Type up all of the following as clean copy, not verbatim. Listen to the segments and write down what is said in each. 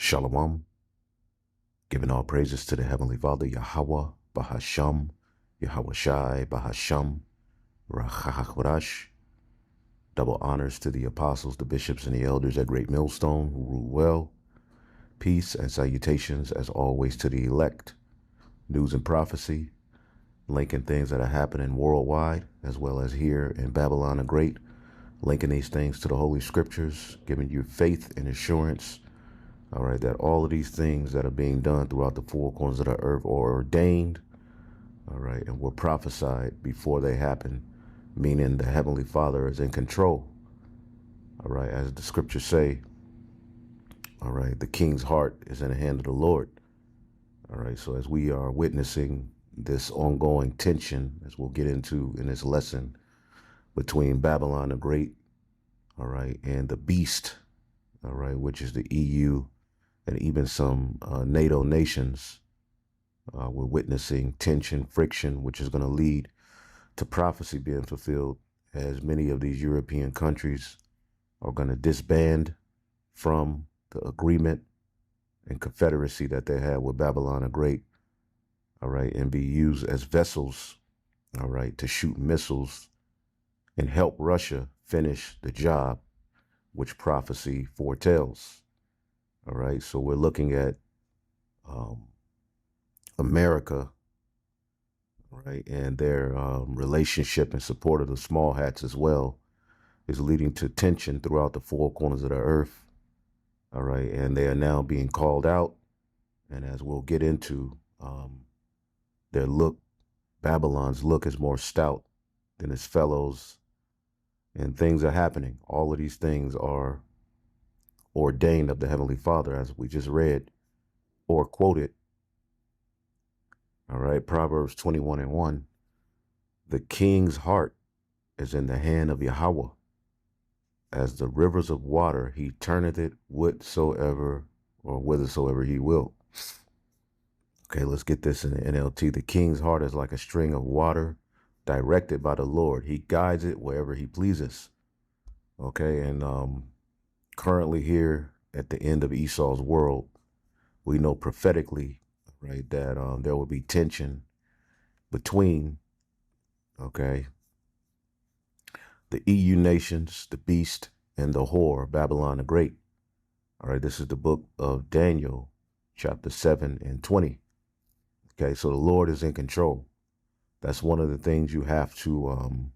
Shalom, giving all praises to the Heavenly Father, Yahweh, Bahasham, Yahweh Shai, Bahasham, Rahacharash. Double honors to the apostles, the bishops, and the elders at Great Millstone who rule well. Peace and salutations, as always, to the elect. News and prophecy, linking things that are happening worldwide, as well as here in Babylon the Great, linking these things to the Holy Scriptures, giving you faith and assurance. All right, that all of these things that are being done throughout the four corners of the earth are ordained, all right, and were prophesied before they happen, meaning the Heavenly Father is in control, all right, as the scriptures say, all right, the king's heart is in the hand of the Lord, all right, so as we are witnessing this ongoing tension, as we'll get into in this lesson, between Babylon the Great, all right, and the beast, all right, which is the EU, and even some NATO nations, we're witnessing tension, friction, which is going to lead to prophecy being fulfilled, as many of these European countries are going to disband from the agreement and confederacy that they had with Babylon the Great, all right, and be used as vessels, all right, to shoot missiles and help Russia finish the job which prophecy foretells. All right, so we're looking at America, right, and their relationship and support of the small hats as well is leading to tension throughout the four corners of the earth. All right, and they are now being called out, and as we'll get into, their look, Babylon's look, is more stout than its fellows, and things are happening. All of these things are ordained of the Heavenly Father, as we just read or quoted. All right, Proverbs 21:1. The king's heart is in the hand of Yahweh. As the rivers of water, he turneth it whatsoever or whithersoever he will. Okay, let's get this in the NLT. The king's heart is like a string of water directed by the Lord. He guides it wherever he pleases. Okay, and currently here at the end of Esau's world, we know prophetically, right, that there will be tension between, okay, the EU nations, the beast, and the whore, Babylon the Great. All right, this is the book of Daniel, chapter 7 and 20. Okay, so the Lord is in control. That's one of the things you have to,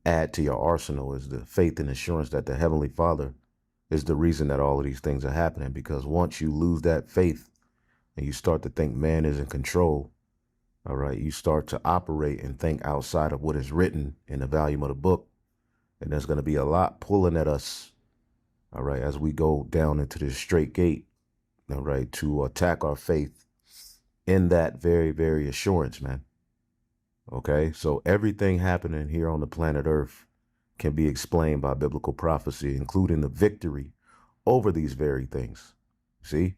add to your arsenal, is the faith and assurance that the Heavenly Father is the reason that all of these things are happening. Because once you lose that faith and you start to think man is in control, all right, you start to operate and think outside of what is written in the volume of the book. And there's going to be a lot pulling at us, all right, as we go down into this straight gate, all right, to attack our faith in that very, very assurance, man. Okay, so everything happening here on the planet Earth can be explained by biblical prophecy, including the victory over these very things. See?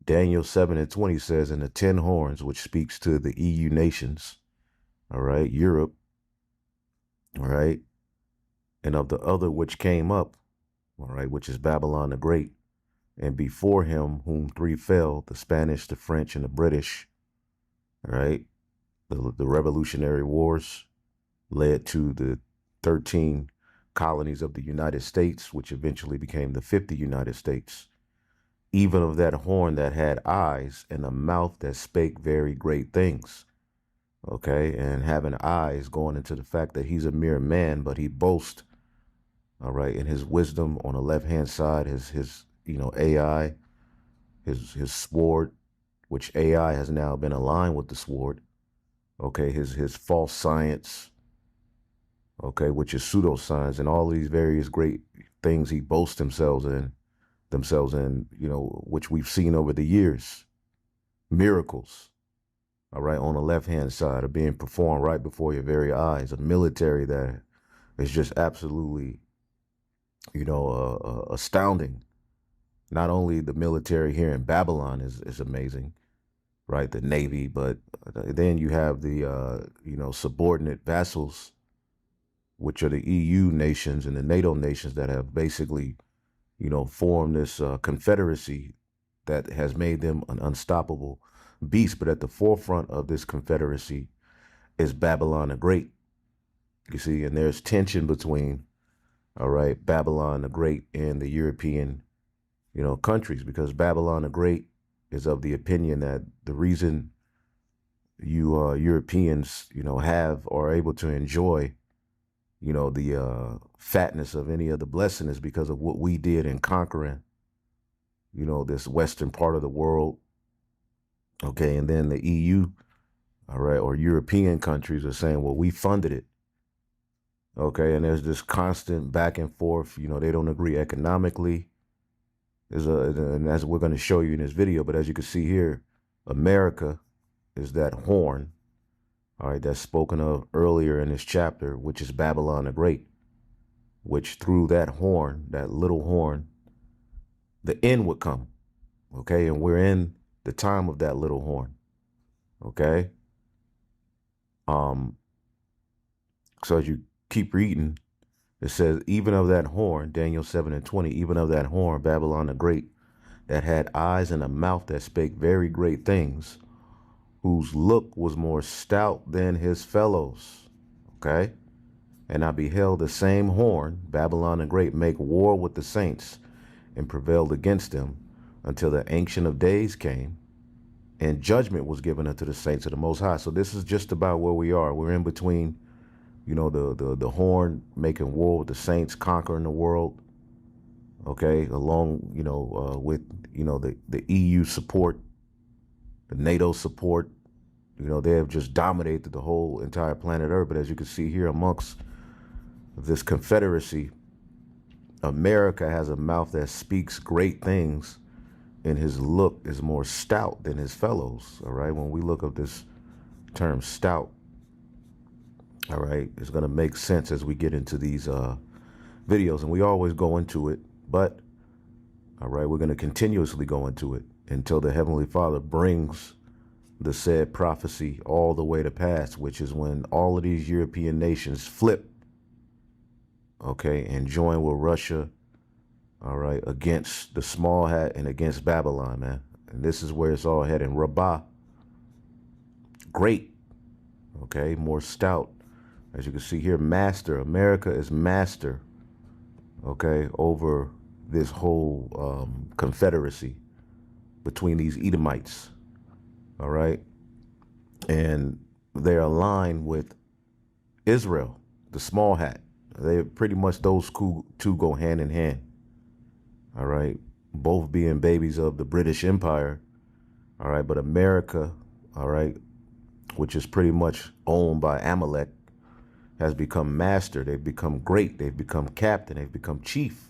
Daniel 7 and 20 says, and the 10 horns, which speaks to the EU nations, all right, Europe, all right, and of the other which came up, all right, which is Babylon the Great, and before him whom 3 fell, the Spanish, the French, and the British, all right, the Revolutionary Wars led to the 13 colonies of the United States, which eventually became the 50 United States. Even of that horn that had eyes and a mouth that spake very great things. Okay, and having eyes, going into the fact that he's a mere man, but he boasts, all right, in his wisdom on the left-hand side, his AI, his sword, which AI has now been aligned with the sword. Okay, his false science, okay, which is pseudoscience, and all of these various great things he boasts themselves in, which we've seen over the years. Miracles, all right, on the left-hand side are being performed right before your very eyes. A military that is just absolutely, astounding. Not only the military here in Babylon is amazing, right? The Navy, but then you have the, subordinate vassals, which are the EU nations and the NATO nations that have basically, formed this confederacy that has made them an unstoppable beast. But at the forefront of this confederacy is Babylon the Great. You see, and there's tension between, all right, Babylon the Great and the European, countries, because Babylon the Great is of the opinion that the reason you Europeans, have or are able to enjoy, the fatness of any of the blessing is because of what we did in conquering, this western part of the world. Okay, and then the EU, all right, or European countries are saying, well, we funded it. Okay, and there's this constant back and forth. They don't agree economically. And as we're going to show you in this video, but as you can see here, America is that horn, all right, that's spoken of earlier in this chapter, which is Babylon the Great, which through that horn, that little horn, the end would come. Okay, and we're in the time of that little horn. Okay. So as you keep reading, it says, even of that horn, Daniel 7:20, even of that horn, Babylon the Great, that had eyes and a mouth that spake very great things, whose look was more stout than his fellows. Okay. And I beheld the same horn, Babylon the Great, make war with the saints and prevailed against them until the Ancient of Days came, and judgment was given unto the saints of the Most High. So this is just about where we are. We're in between, the horn making war with the saints, conquering the world. Okay, along, with, the EU support, the NATO support. They have just dominated the whole entire planet Earth. But as you can see here amongst this confederacy, America has a mouth that speaks great things, and his look is more stout than his fellows. All right, when we look up this term stout, all right, it's going to make sense as we get into these videos, and we always go into it, but all right, we're going to continuously go into it until the Heavenly Father brings the said prophecy all the way to pass, which is when all of these European nations flip, okay, and join with Russia, all right, against the small hat and against Babylon, man. And this is where it's all heading. Rabbah, great, okay, more stout. As you can see here, master. America is master, okay, over this whole confederacy between these Edomites, all right? And they're aligned with Israel, the small hat. They pretty much, those two go hand in hand, all right? Both being babies of the British Empire, all right? But America, all right, which is pretty much owned by Amalek, has become master. They've become great. They've become captain. They've become chief.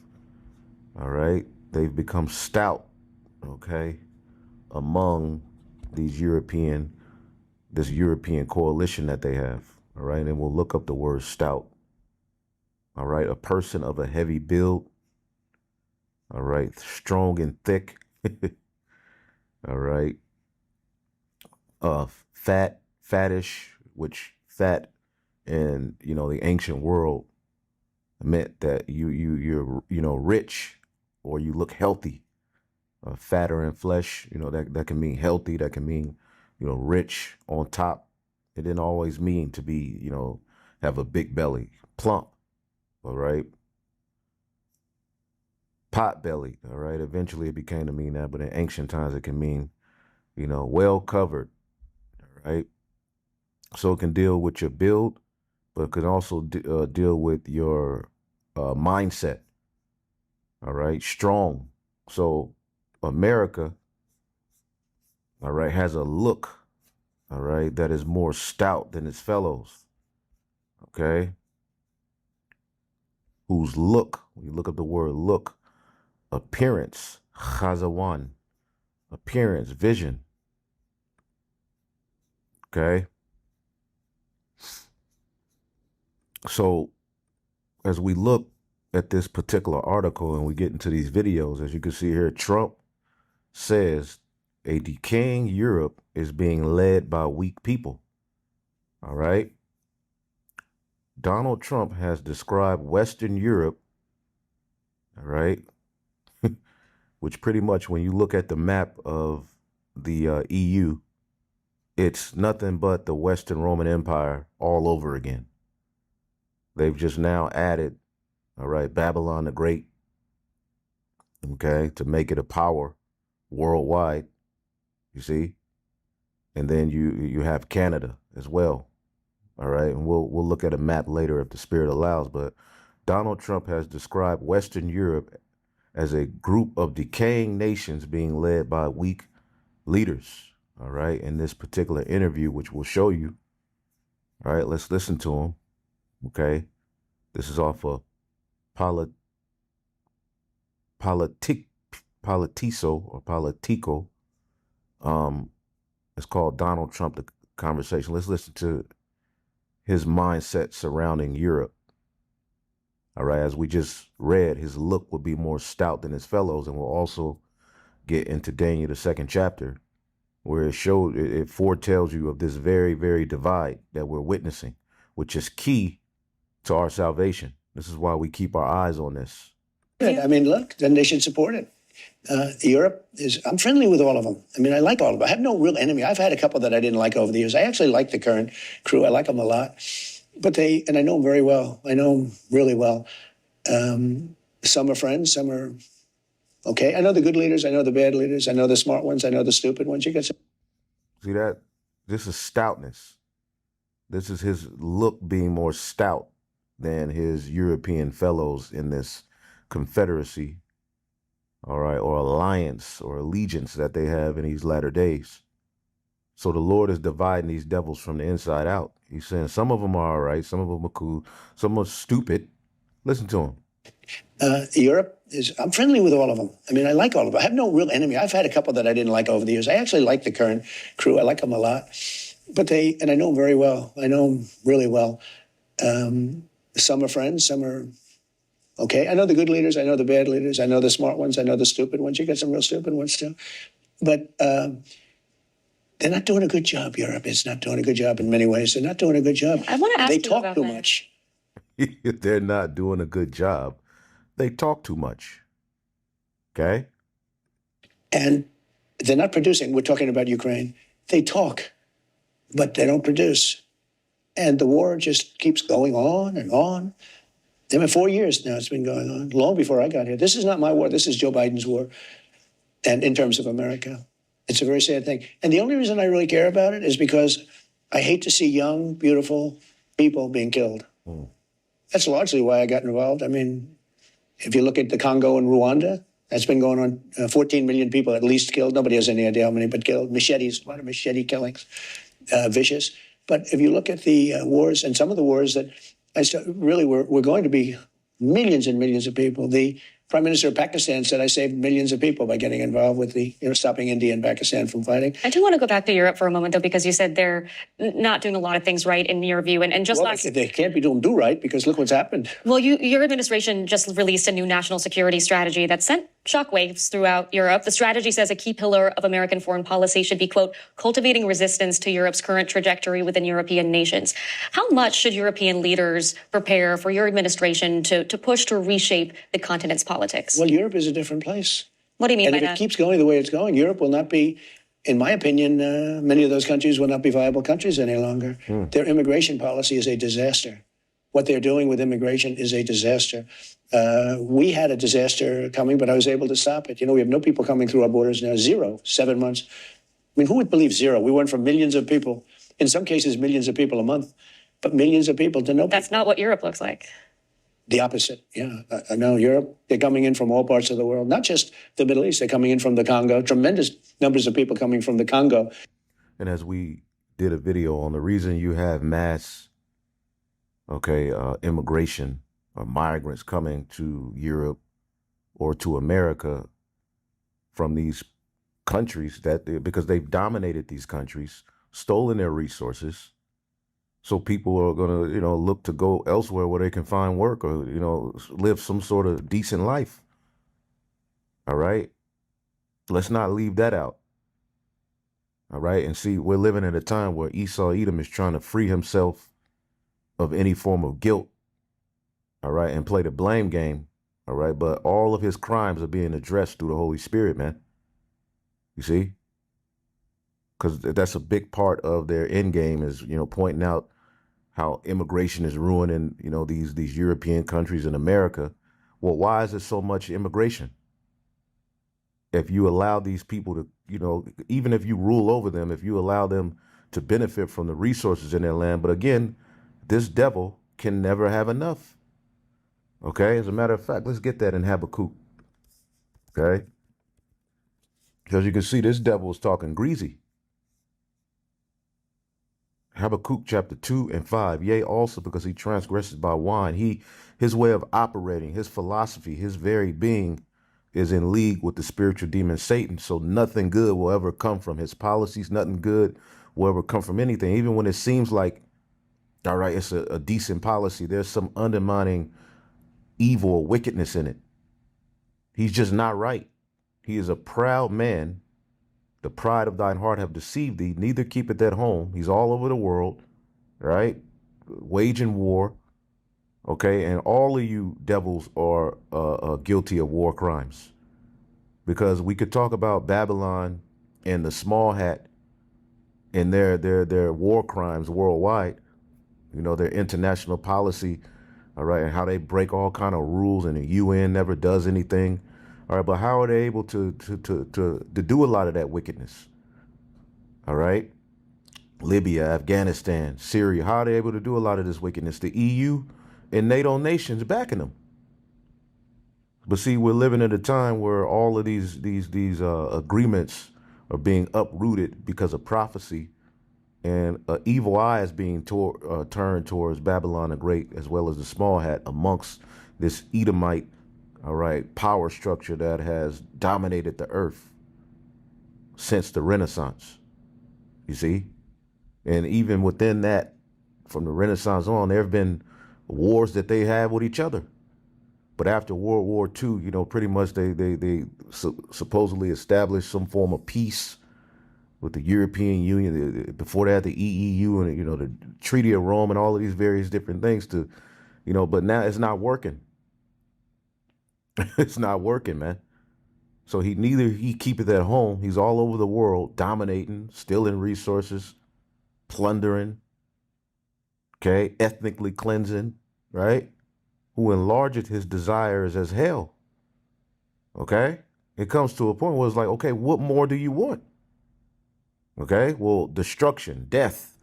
All right. They've become stout. Okay. Among this European coalition that they have. All right. And we'll look up the word stout. All right. A person of a heavy build. All right. Strong and thick. All right. Fattish, which fat in, the ancient world meant that you're rich, or you look healthy. Fatter in flesh, that can mean healthy. That can mean, rich on top. It didn't always mean to be, have a big belly. Plump, all right. Pot belly, all right. Eventually it became to mean that, but in ancient times it can mean, well covered, all right. So it can deal with your build, but it can also deal with your mindset. All right. Strong. So America, all right, has a look, all right, that is more stout than its fellows, okay? Whose look, when you look up the word look, appearance, chazawan, appearance, vision, okay? So as we look at this particular article and we get into these videos, as you can see here, Trump says a decaying Europe is being led by weak people. All right. Donald Trump has described Western Europe, all right, which pretty much when you look at the map of the EU, it's nothing but the Western Roman Empire all over again. They've just now added, all right, Babylon the Great, okay, to make it a power worldwide, you see? And then you have Canada as well. All right, and we'll look at a map later if the spirit allows, but Donald Trump has described Western Europe as a group of decaying nations being led by weak leaders. All right, in this particular interview, which we'll show you. All right, let's listen to him. Okay, this is off of Politico or Politico. It's called Donald Trump, the Conversation. Let's listen to his mindset surrounding Europe. All right, as we just read, his look would be more stout than his fellows, and we'll also get into Daniel, the 2nd chapter, where it foretells you of this very, very divide that we're witnessing, which is key to our salvation. This is why we keep our eyes on this. I mean, look, then they should support it. Europe I'm friendly with all of them. I mean, I like all of them. I have no real enemy. I've had a couple that I didn't like over the years. I actually like the current crew. I like them a lot. But and I know them very well. I know them really well. Some are friends, some are okay. I know the good leaders. I know the bad leaders. I know the smart ones. I know the stupid ones. You get some. See that? This is stoutness. This is his look being more stout than his European fellows in this confederacy, all right, or alliance or allegiance that they have in these latter days. So the Lord is dividing these devils from the inside out. He's saying some of them are all right, some of them are cool, some are stupid. Listen to him. Europe I'm friendly with all of them. I mean, I like all of them. I have no real enemy. I've had a couple that I didn't like over the years. I actually like the current crew. I like them a lot. But and I know them very well. I know them really well. Some are friends, some are okay. I know the good leaders. I know the bad leaders. I know the smart ones. I know the stupid ones. You get some real stupid ones too. But they're not doing a good job. Europe is not doing a good job in many ways. They're not doing a good job. I want to ask you about talk too much. They're not doing a good job. They talk too much. Okay? And they're not producing. We're talking about Ukraine. They talk, but they don't produce. And the war just keeps going on and on. I mean, 4 years now it's been going on, long before I got here. This is not my war. This is Joe Biden's war. And in terms of America, it's a very sad thing. And the only reason I really care about it is because I hate to see young, beautiful people being killed. That's largely why I got involved. I mean, if you look at the Congo and Rwanda, that's been going on. 14 million people at least killed. Nobody has any idea how many, but killed. Machetes, a lot of machete killings, vicious. But if you look at the wars, and some of the wars that really we're going to be millions and millions of people. The Prime Minister of Pakistan said I saved millions of people by getting involved with stopping India and Pakistan from fighting. I do want to go back to Europe for a moment, though, because you said they're not doing a lot of things right in your view. And just they can't be doing right because look what's happened. Well, your administration just released a new national security strategy that sent shockwaves throughout Europe. The strategy says a key pillar of American foreign policy should be, quote, cultivating resistance to Europe's current trajectory within European nations. How much should European leaders prepare for your administration to push to reshape the continent's politics? Well, Europe is a different place. What do you mean by that? And if it keeps going the way it's going, Europe will not be, in my opinion, many of those countries will not be viable countries any longer. Their immigration policy is a disaster. What they're doing with immigration is a disaster. We had a disaster coming, but I was able to stop it. You know, we have no people coming through our borders now. 0, 7 months. I mean, who would believe 0? We went from millions of people, in some cases, millions of people a month, but millions of people to no people. That's not what Europe looks like. The opposite, yeah. I know Europe, they're coming in from all parts of the world, not just the Middle East, they're coming in from the Congo, tremendous numbers of people coming from the Congo. And as we did a video on the reason you have mass, immigration or migrants coming to Europe or to America from these countries because they've dominated these countries, stolen their resources. So people are going to, look to go elsewhere where they can find work or, live some sort of decent life. All right. Let's not leave that out. All right. And see, we're living in a time where Esau Edom is trying to free himself of any form of guilt. All right. And play the blame game. All right. But all of his crimes are being addressed through the Holy Spirit, man. You see? Because that's a big part of their end game is, pointing out how immigration is ruining, these European countries in America. Well, why is there so much immigration? If you allow these people to, even if you rule over them, if you allow them to benefit from the resources in their land. But again, this devil can never have enough. Okay. As a matter of fact, let's get that in Habakkuk. Okay. Because you can see this devil is talking greasy. Habakkuk chapter 2 and 5. Yea, also because he transgresses by wine. His way of operating, his philosophy, his very being is in league with the spiritual demon Satan. So nothing good will ever come from his policies. Nothing good will ever come from anything. Even when it seems like, all right, it's a decent policy, there's some undermining evil or wickedness in it. He's just not right. He is a proud man. The pride of thine heart have deceived thee, neither keepeth at home. He's all over the world, right? Waging war, okay? And all of you devils are guilty of war crimes. Because we could talk about Babylon and the small hat and their war crimes worldwide, their international policy, all right, and how they break all kind of rules and the UN never does anything. All right, but how are they able to do a lot of that wickedness? All right. Libya, Afghanistan, Syria, how are they able to do a lot of this wickedness? The EU and NATO nations backing them. But see, we're living at a time where all of these agreements are being uprooted because of prophecy, and an evil eye is being turned towards Babylon the Great as well as the small hat amongst this Edomite, all right, power structure that has dominated the earth since the Renaissance. You see? And even within that, from the Renaissance on, there have been wars that they had with each other. But after World War II, pretty much they supposedly established some form of peace with the European Union. Before that, the EEU and, the Treaty of Rome and all of these various different things but now it's not working. It's not working, man. So he keepeth at home. He's all over the world, dominating, stealing resources, plundering, okay, ethnically cleansing, right? Who enlargeth his desires as hell. Okay? It comes to a point where it's like, okay, what more do you want? Okay? Well, destruction, death.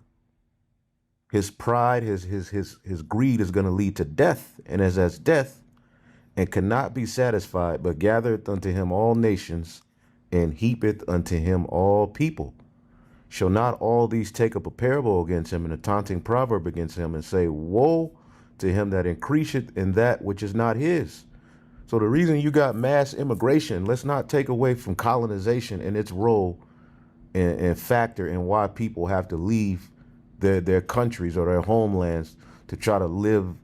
His pride, his greed is going to lead to death. And as death, and cannot be satisfied, but gathereth unto him all nations, and heapeth unto him all people. Shall not all these take up a parable against him and a taunting proverb against him, and say, woe to him that increaseth in that which is not his? So the reason you got mass immigration, let's not take away from colonization and its role and factor in why people have to leave their countries or their homelands to try to live,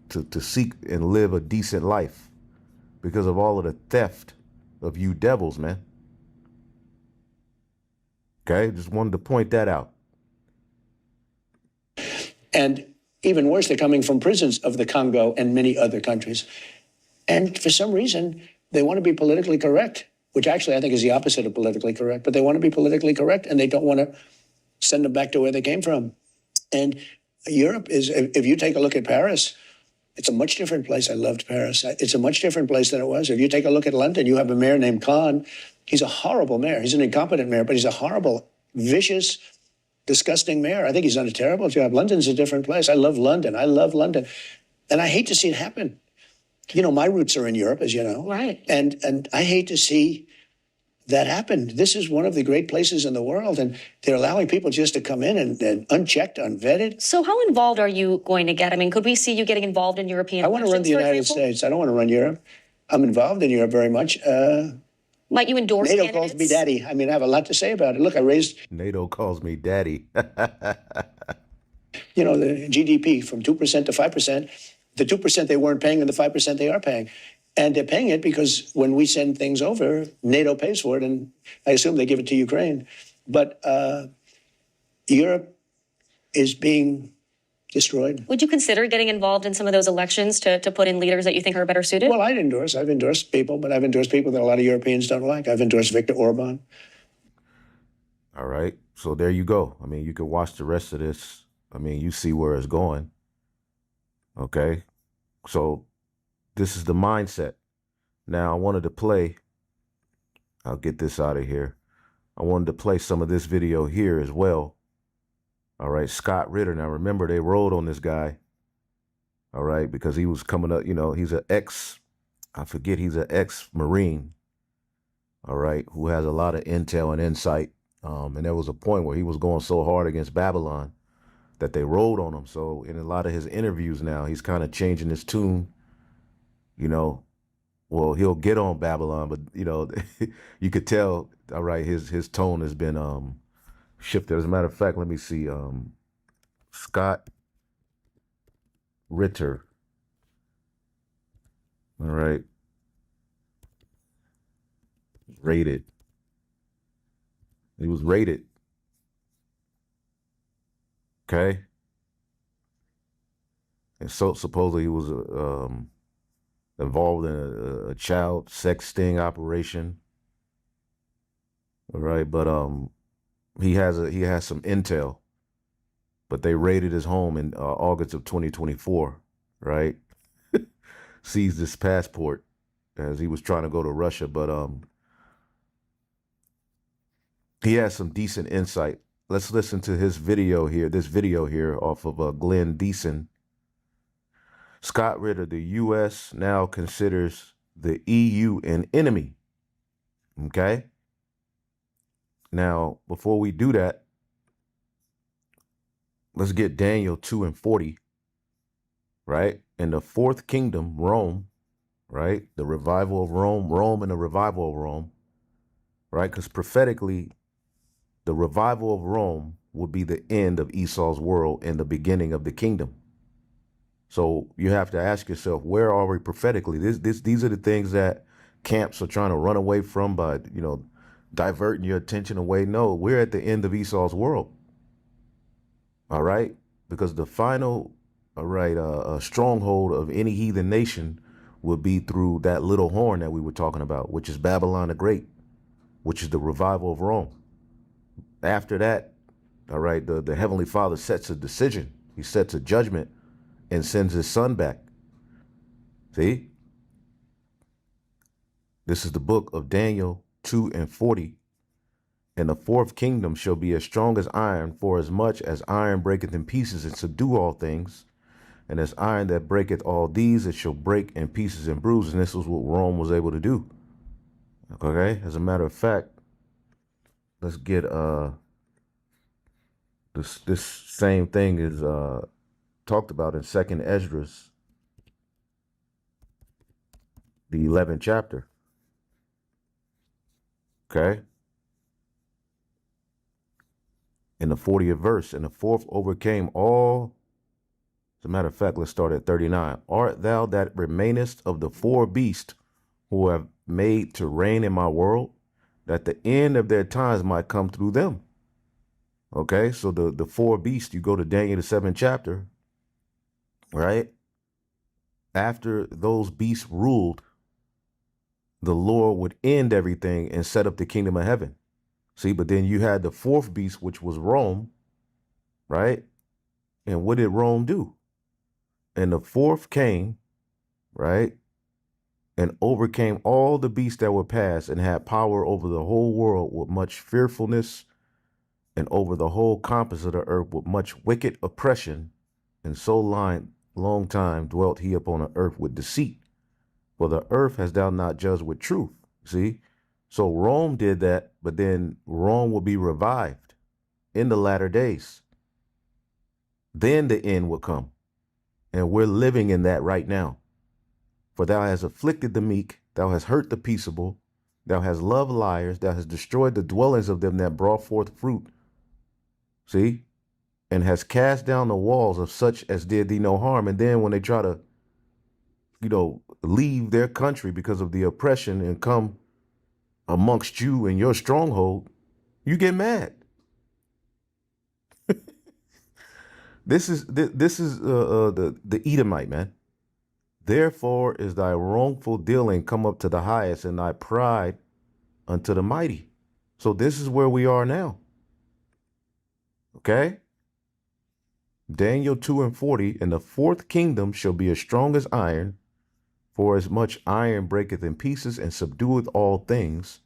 to seek and live a decent life, because of all of the theft of you devils, man. Okay, just wanted to point that out. And even worse, they're coming from prisons of the Congo and many other countries. And for some reason, they want to be politically correct, which actually I think is the opposite of politically correct, but they want to be politically correct and they don't want to send them back to where they came from. And Europe is, if you take a look at Paris, it's a much different place. I loved Paris. It's a much different place than it was. If you take a look at London, you have a mayor named Khan. He's a horrible mayor. He's an incompetent mayor, but he's a horrible, vicious, disgusting mayor. I think he's done a terrible job. London's a different place. I love London. I love London. And I hate to see it happen. You know, my roots are in Europe, as you know. Right. And I hate to see that happen. This is one of the great places in the world, and they're allowing people just to come in and unchecked, unvetted. So how involved are you going to get? I mean, could we see you getting involved in European I want to run the United States. I don't want to run Europe. I'm involved in Europe very much. Might you endorse NATO candidates? calls me daddy. I mean, I have a lot to say about it. Look, I raised, NATO calls me daddy. you know, the GDP from 2% to 5%. The 2% they weren't paying and the 5% they are paying. And they're paying it because when we send things over, NATO pays for it, and I assume they give it to Ukraine. But Europe is being destroyed. Would you consider getting involved in some of those elections to put in leaders that you think are better suited? Well, I've endorsed people, but I've endorsed people that a lot of Europeans don't like. I've endorsed Viktor Orban. All right. So there you go. I mean, you can watch the rest of this. I mean, you see where it's going. Okay. So this is the mindset. Now, I wanted to play, I'll get this out of here. I wanted to play some of this video here as well. All right, Scott Ritter. Now, remember, they rolled on this guy. All right, because he was coming up, you know, he's an he's an ex-Marine. All right, who has a lot of intel and insight. And there was a point where he was going so hard against Babylon that they rolled on him. So in a lot of his interviews now, he's kind of changing his tune. You know, well, he'll get on Babylon, but you know, you could tell. All right, his tone has been shifted. As a matter of fact, let me see. Scott Ritter. All right, rated. He was rated. Okay. And so supposedly he was involved in a child sex sting operation. All right, but he has some intel, but they raided his home in August of 2024. Right, seized his passport as he was trying to go to Russia, but he has some decent insight. Let's listen to his video here. This video here off of Glenn Deason. Scott Ritter, the U.S. now considers the EU an enemy. Okay. Now, before we do that, let's get Daniel 2:40. Right. In the fourth kingdom, Rome. Right. The revival of Rome and the revival of Rome. Right. Because prophetically, the revival of Rome would be the end of Esau's world and the beginning of the kingdom. So you have to ask yourself, where are we prophetically? These are the things that camps are trying to run away from by, you know, diverting your attention away. No, we're at the end of Esau's world. All right. Because the final, all right, stronghold of any heathen nation will be through that little horn that we were talking about, which is Babylon the Great, which is the revival of Rome. After that, all right, the Heavenly Father sets a decision. He sets a judgment and sends his son back. See? This is the book of Daniel 2:40. And the fourth kingdom shall be as strong as iron, for as much as iron breaketh in pieces and subdue all things. And as iron that breaketh all these, it shall break in pieces and bruises. And this was what Rome was able to do. Okay? As a matter of fact, let's get this same thing is talked about in 2nd Esdras, the 11th chapter. Okay. In the 40th verse, and the fourth overcame all. As a matter of fact, let's start at 39. Art thou that remainest of the four beasts who have made to reign in my world, that the end of their times might come through them? Okay, so the four beasts, you go to Daniel the 7th chapter, right? After those beasts ruled, the Lord would end everything and set up the kingdom of heaven. See, but then you had the fourth beast, which was Rome, right? And what did Rome do? And the fourth came, right? And overcame all the beasts that were past and had power over the whole world with much fearfulness and over the whole compass of the earth with much wicked oppression, and so long time dwelt he upon the earth with deceit. For the earth has thou not judged with truth. See? So Rome did that, but then Rome will be revived in the latter days. Then the end will come. And we're living in that right now. For thou hast afflicted the meek, thou hast hurt the peaceable, thou hast loved liars, thou hast destroyed the dwellings of them that brought forth fruit. See? And has cast down the walls of such as did thee no harm. And then when they try to, leave their country because of the oppression and come amongst you in your stronghold, you get mad. This is the Edomite, man. Therefore is thy wrongful dealing come up to the highest, and thy pride unto the mighty. So this is where we are now. Okay? Daniel 2:40, and the fourth kingdom shall be as strong as iron, for as much iron breaketh in pieces and subdueth all things,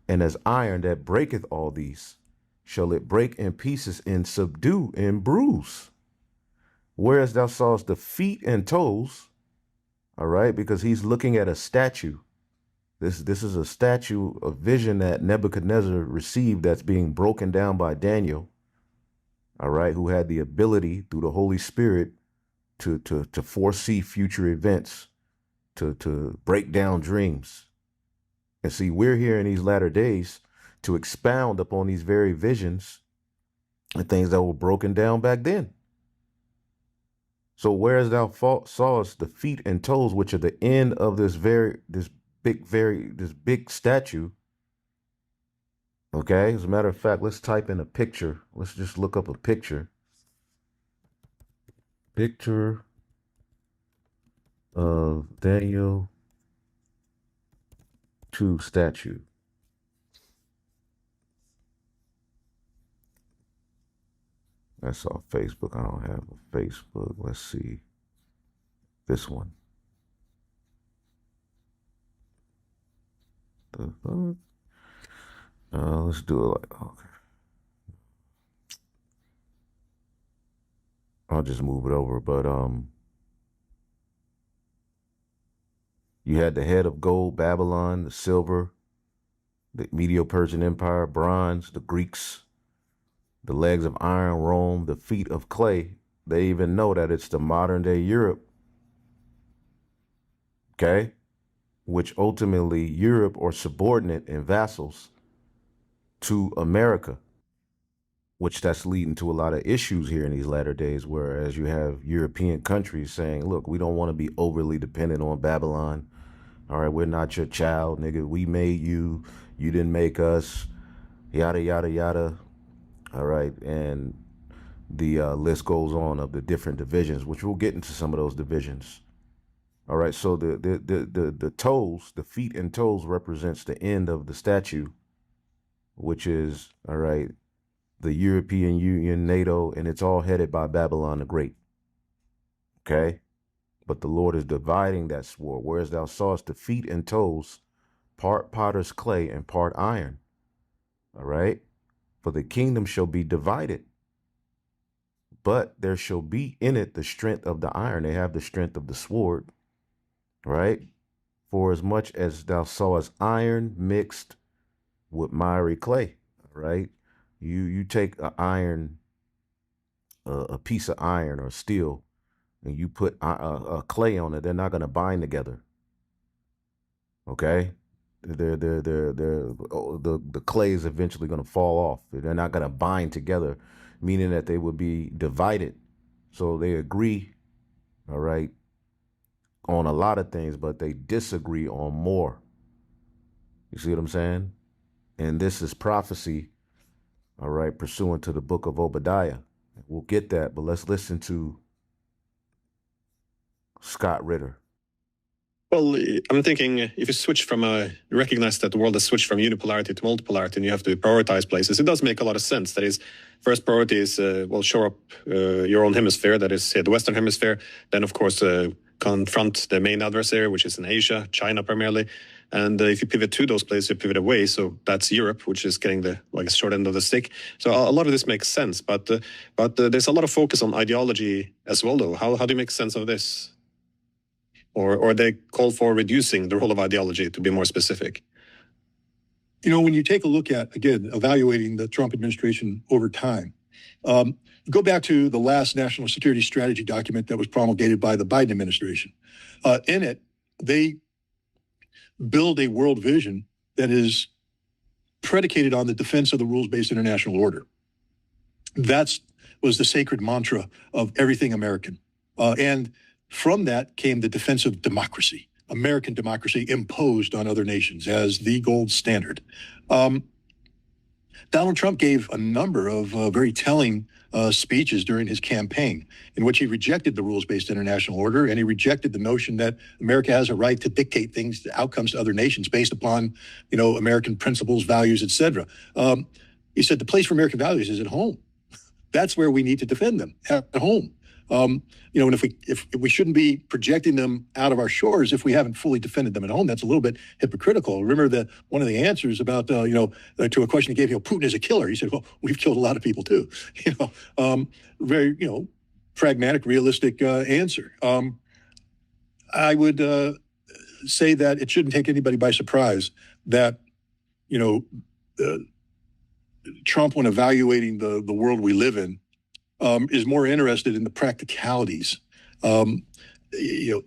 and as iron that breaketh all these, shall it break in pieces and subdue and bruise. Whereas thou sawest the feet and toes, all right, because he's looking at a statue. This is a statue, a vision that Nebuchadnezzar received that's being broken down by Daniel, all right, who had the ability through the Holy Spirit to foresee future events, to break down dreams. And see, we're here in these latter days to expound upon these very visions and things that were broken down back then. So whereas thou sawest the feet and toes, which are the end of this big statue. Okay, as a matter of fact, let's type in a picture. Let's just look up a picture. Picture of Daniel 2 statue. That's off Facebook. I don't have a Facebook. Let's see. This one. Let's do it like, okay. I'll just move it over. But you had the head of gold, Babylon, the silver, the Medo-Persian Empire, bronze, the Greeks, the legs of iron, Rome, the feet of clay. They even know that it's the modern day Europe. Okay? Which ultimately Europe are subordinate and vassals to America, which that's leading to a lot of issues here in these latter days, whereas you have European countries saying, look, we don't want to be overly dependent on Babylon. All right, we're not your child, nigga. We made you. You didn't make us. Yada, yada, yada. All right, and the list goes on of the different divisions, which we'll get into some of those divisions. All right, so the toes, the feet and toes represents the end of the statue, which is, all right, the European Union, NATO, and it's all headed by Babylon the Great. Okay? But the Lord is dividing that sword. Whereas thou sawest the feet and toes, part potter's clay and part iron. All right? For the kingdom shall be divided, but there shall be in it the strength of the iron. They have the strength of the sword. Right? For as much as thou sawest iron mixed with miry clay, right? You take a piece of iron or steel, and you put a clay on it, they're not going to bind together. Okay? The clay is eventually going to fall off. They're not going to bind together, meaning that they would be divided. So they agree, all right, on a lot of things, but they disagree on more. You see what I'm saying? And this is prophecy, all right, pursuant to the book of Obadiah. We'll get that, but let's listen to Scott Ritter. Well, I'm thinking if you switch from you recognize that the world has switched from unipolarity to multipolarity and you have to prioritize places, it does make a lot of sense. That is, first priority is, shore up your own hemisphere, that is the Western hemisphere. Then, of course, confront the main adversary, which is in Asia, China primarily. And if you pivot to those places, you pivot away. So that's Europe, which is getting the short end of the stick. So a lot of this makes sense, but there's a lot of focus on ideology as well, though. How do you make sense of this? Or they call for reducing the role of ideology, to be more specific? When you take a look at, again, evaluating the Trump administration over time, go back to the last national security strategy document that was promulgated by the Biden administration. In it, they build a world vision that is predicated on the defense of the rules-based international order. That was the sacred mantra of everything American. And from that came the defense of democracy, American democracy imposed on other nations as the gold standard. Donald Trump gave a number of very telling speeches during his campaign in which he rejected the rules-based international order, and he rejected the notion that America has a right to dictate things, outcomes to other nations based upon, American principles, values, et cetera. He said the place for American values is at home. That's where we need to defend them, at home. And if we shouldn't be projecting them out of our shores if we haven't fully defended them at home, that's a little bit hypocritical. Remember that one of the answers about to a question he gave, Putin is a killer. He said, well, we've killed a lot of people too. Very pragmatic, realistic answer. I would say that it shouldn't take anybody by surprise that Trump, when evaluating the world we live in, is more interested in the practicalities,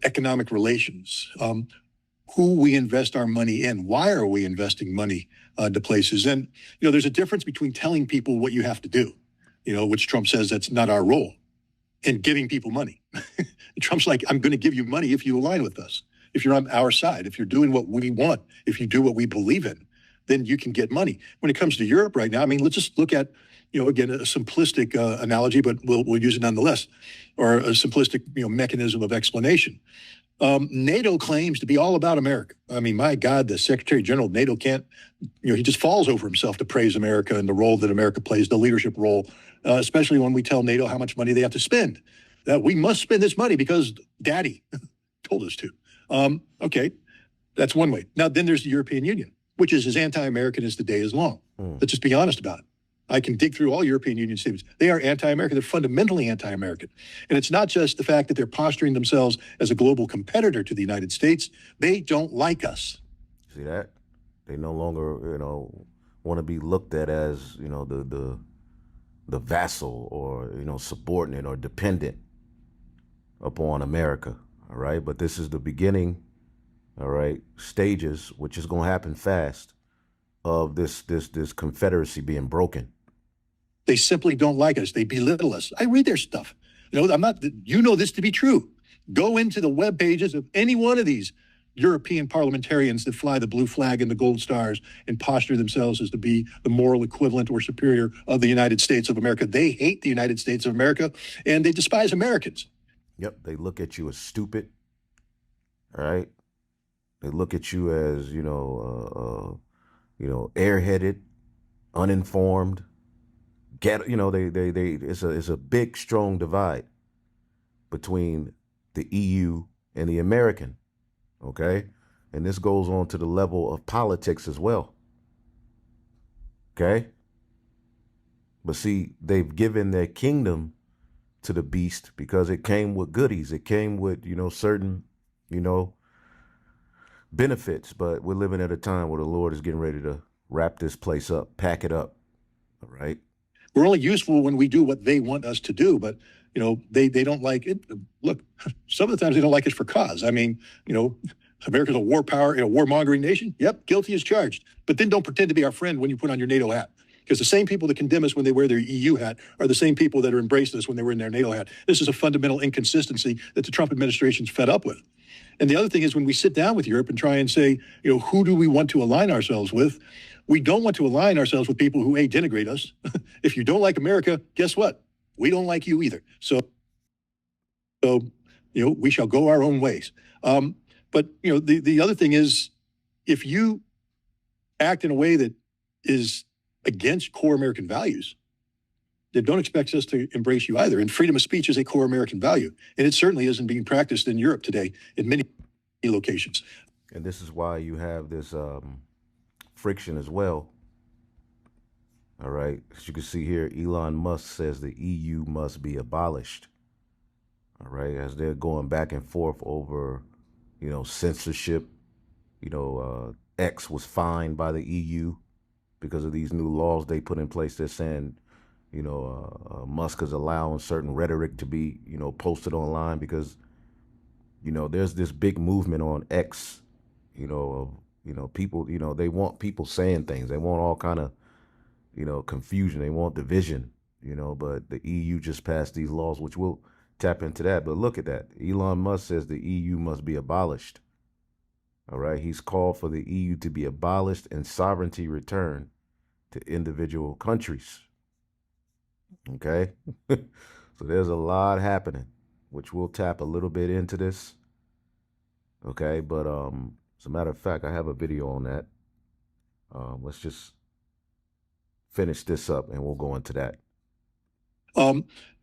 economic relations, who we invest our money in, why are we investing money to places. And, there's a difference between telling people what you have to do, which Trump says that's not our role, and giving people money. Trump's like, I'm going to give you money if you align with us, if you're on our side, if you're doing what we want, if you do what we believe in, then you can get money. When it comes to Europe right now, let's just look at again, a simplistic analogy, but we'll use it nonetheless, or a simplistic, mechanism of explanation. NATO claims to be all about America. My God, the Secretary General of NATO can't, he just falls over himself to praise America and the role that America plays, the leadership role, especially when we tell NATO how much money they have to spend. That we must spend this money because Daddy told us to. Okay, that's one way. Now, then there's the European Union, which is as anti-American as the day is long. Let's just be honest about it. I can dig through all European Union statements. They are anti-American. They're fundamentally anti-American. And it's not just the fact that they're posturing themselves as a global competitor to the United States. They don't like us. See that? They no longer, want to be looked at as, the vassal or, subordinate or dependent upon America. All right. But this is the beginning, all right, stages, which is going to happen fast, of this confederacy being broken. They simply don't like us. They belittle us. I read their stuff. I'm not, this to be true. Go into the web pages of any one of these European parliamentarians that fly the blue flag and the gold stars and posture themselves as to be the moral equivalent or superior of the United States of America. They hate the United States of America and they despise Americans. Yep. They look at you as stupid. All right. They look at you as, airheaded, uninformed. It's a big, strong divide between the EU and the American, okay? And this goes on to the level of politics as well, okay? But see, they've given their kingdom to the beast because it came with goodies. It came with, certain, benefits. But we're living at a time where the Lord is getting ready to wrap this place up, pack it up, all right? We're only useful when we do what they want us to do, but they don't like it. Look, some of the times they don't like it for cause. America's a war power, a warmongering nation. Yep, guilty as charged. But then don't pretend to be our friend when you put on your NATO hat. Because the same people that condemn us when they wear their EU hat are the same people that are embracing us when they wear their NATO hat. This is a fundamental inconsistency that the Trump administration's fed up with. And the other thing is when we sit down with Europe and try and say, who do we want to align ourselves with? We don't want to align ourselves with people who, denigrate us. If you don't like America, guess what? We don't like you either. So we shall go our own ways. But the other thing is, if you act in a way that is against core American values, then don't expect us to embrace you either. And freedom of speech is a core American value. And it certainly isn't being practiced in Europe today in many locations. And this is why you have this friction as well. All right. As you can see here, Elon Musk says the EU must be abolished. All right. As they're going back and forth over, censorship. X was fined by the EU because of these new laws they put in place. They're saying, Musk is allowing certain rhetoric to be, posted online because, there's this big movement on X, people, they want people saying things. They want all kind of, confusion. They want division, but the EU just passed these laws, which we'll tap into that. But look at that. Elon Musk says the EU must be abolished. All right. He's called for the EU to be abolished and sovereignty returned to individual countries. Okay. So there's a lot happening, which we'll tap a little bit into this. Okay. But as a matter of fact, I have a video on that. Let's just finish this up and we'll go into that.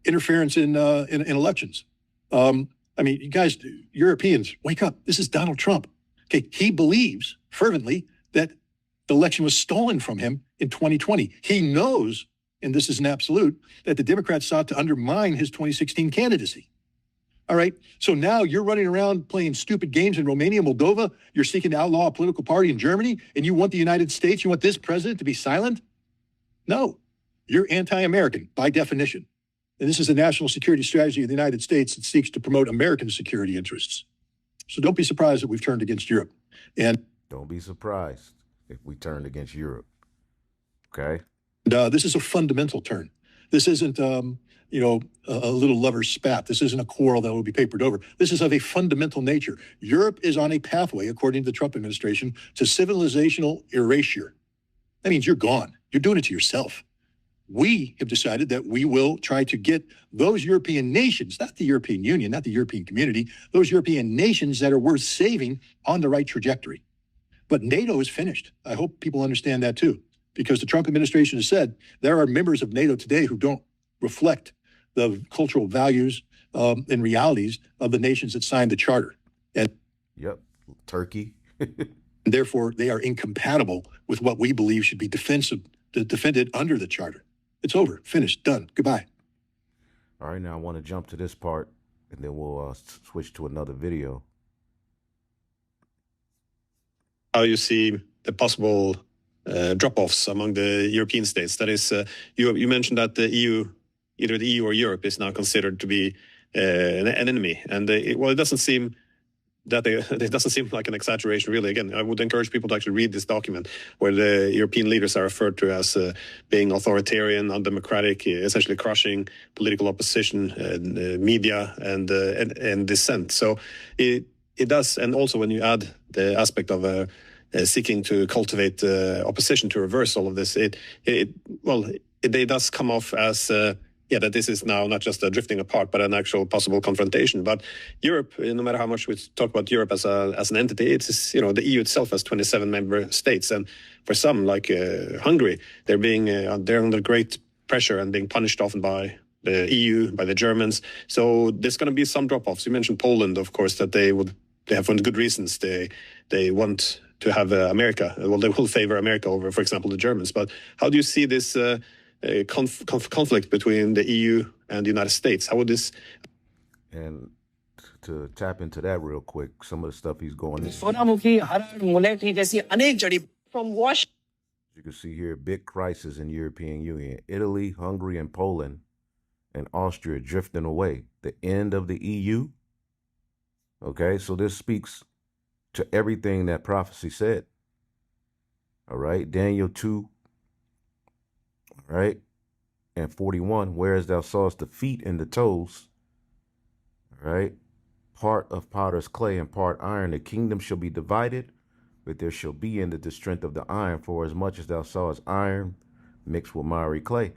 Interference in elections. I mean, you guys, Europeans, wake up. This is Donald Trump. Okay, he believes fervently that the election was stolen from him in 2020. He knows, and this is an absolute, that the Democrats sought to undermine his 2016 candidacy. All right, so now you're running around playing stupid games in Romania, Moldova. You're seeking to outlaw a political party in Germany, and you want the United States, you want this president to be silent? No, you're anti-American by definition. And this is the national security strategy of the United States that seeks to promote American security interests. So don't be surprised that we've turned against Europe. And don't be surprised if we turned against Europe. Okay. This is a fundamental turn. This isn't, a little lover's spat. This isn't a quarrel that will be papered over. This is of a fundamental nature. Europe is on a pathway, according to the Trump administration, to civilizational erasure. That means you're gone. You're doing it to yourself. We have decided that we will try to get those European nations, not the European Union, not the European community, those European nations that are worth saving on the right trajectory. But NATO is finished. I hope people understand that too, because the Trump administration has said there are members of NATO today who don't reflect the cultural values and realities of the nations that signed the charter. And yep, Turkey. Therefore, they are incompatible with what we believe should be defended under the charter. It's over, finished, done, goodbye. All right, now I want to jump to this part, and then we'll switch to another video. How you see the possible drop-offs among the European states? That is, you mentioned that the EU, either the EU or Europe, is now considered to be an enemy, and it doesn't seem that it doesn't seem like an exaggeration, really. Again, I would encourage people to actually read this document where the European leaders are referred to as being authoritarian, undemocratic, essentially crushing political opposition, media, and dissent. So it does, and also when you add the aspect of seeking to cultivate opposition to reverse all of this, it does come off as that this is now not just a drifting apart, but an actual possible confrontation. But Europe, no matter how much we talk about Europe as an entity, it's the EU itself has 27 member states, and for some, like Hungary, they're under great pressure and being punished often by the EU, by the Germans. So there's going to be some drop-offs. You mentioned Poland, of course, that they have, for good reasons, they want to have America. Well, they will favor America over, for example, the Germans. But how do you see this conflict between the EU and the United States? How would this... And to tap into that real quick, some of the stuff he's going into. From Washington. You can see here, big crisis in European Union. Italy, Hungary, and Poland, and Austria drifting away. The end of the EU. Okay, so this speaks to everything that prophecy said. All right, Daniel 2, all right, and 41, whereas thou sawest the feet and the toes, all right, part of potter's clay and part iron, the kingdom shall be divided, but there shall be in it the strength of the iron, for as much as thou sawest iron mixed with miry clay.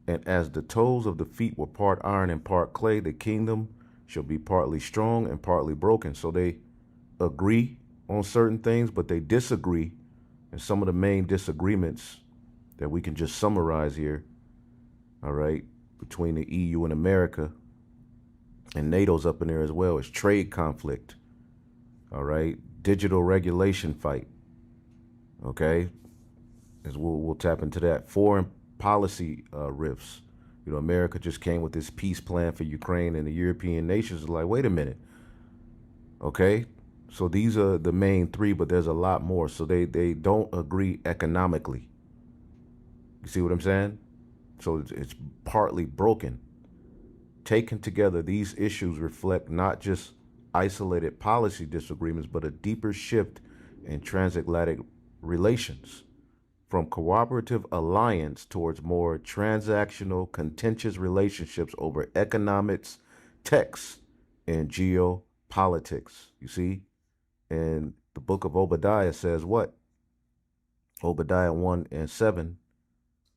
And as the toes of the feet were part iron and part clay, the kingdom shall be partly strong and partly broken. So they agree on certain things, but they disagree. And some of the main disagreements that we can just summarize here, all right, between the EU and America, and NATO's up in there as well, is trade conflict. All right. Digital regulation fight. Okay. As we'll tap into that. Foreign policy rifts. You know, America just came with this peace plan for Ukraine, and the European nations are like, wait a minute. Okay. So these are the main three, but there's a lot more. So they don't agree economically. You see what I'm saying? So it's partly broken. Taken together, these issues reflect not just isolated policy disagreements, but a deeper shift in transatlantic relations from cooperative alliance towards more transactional, contentious relationships over economics, texts, and geopolitics. You see? And the book of Obadiah says what? Obadiah 1 and 7,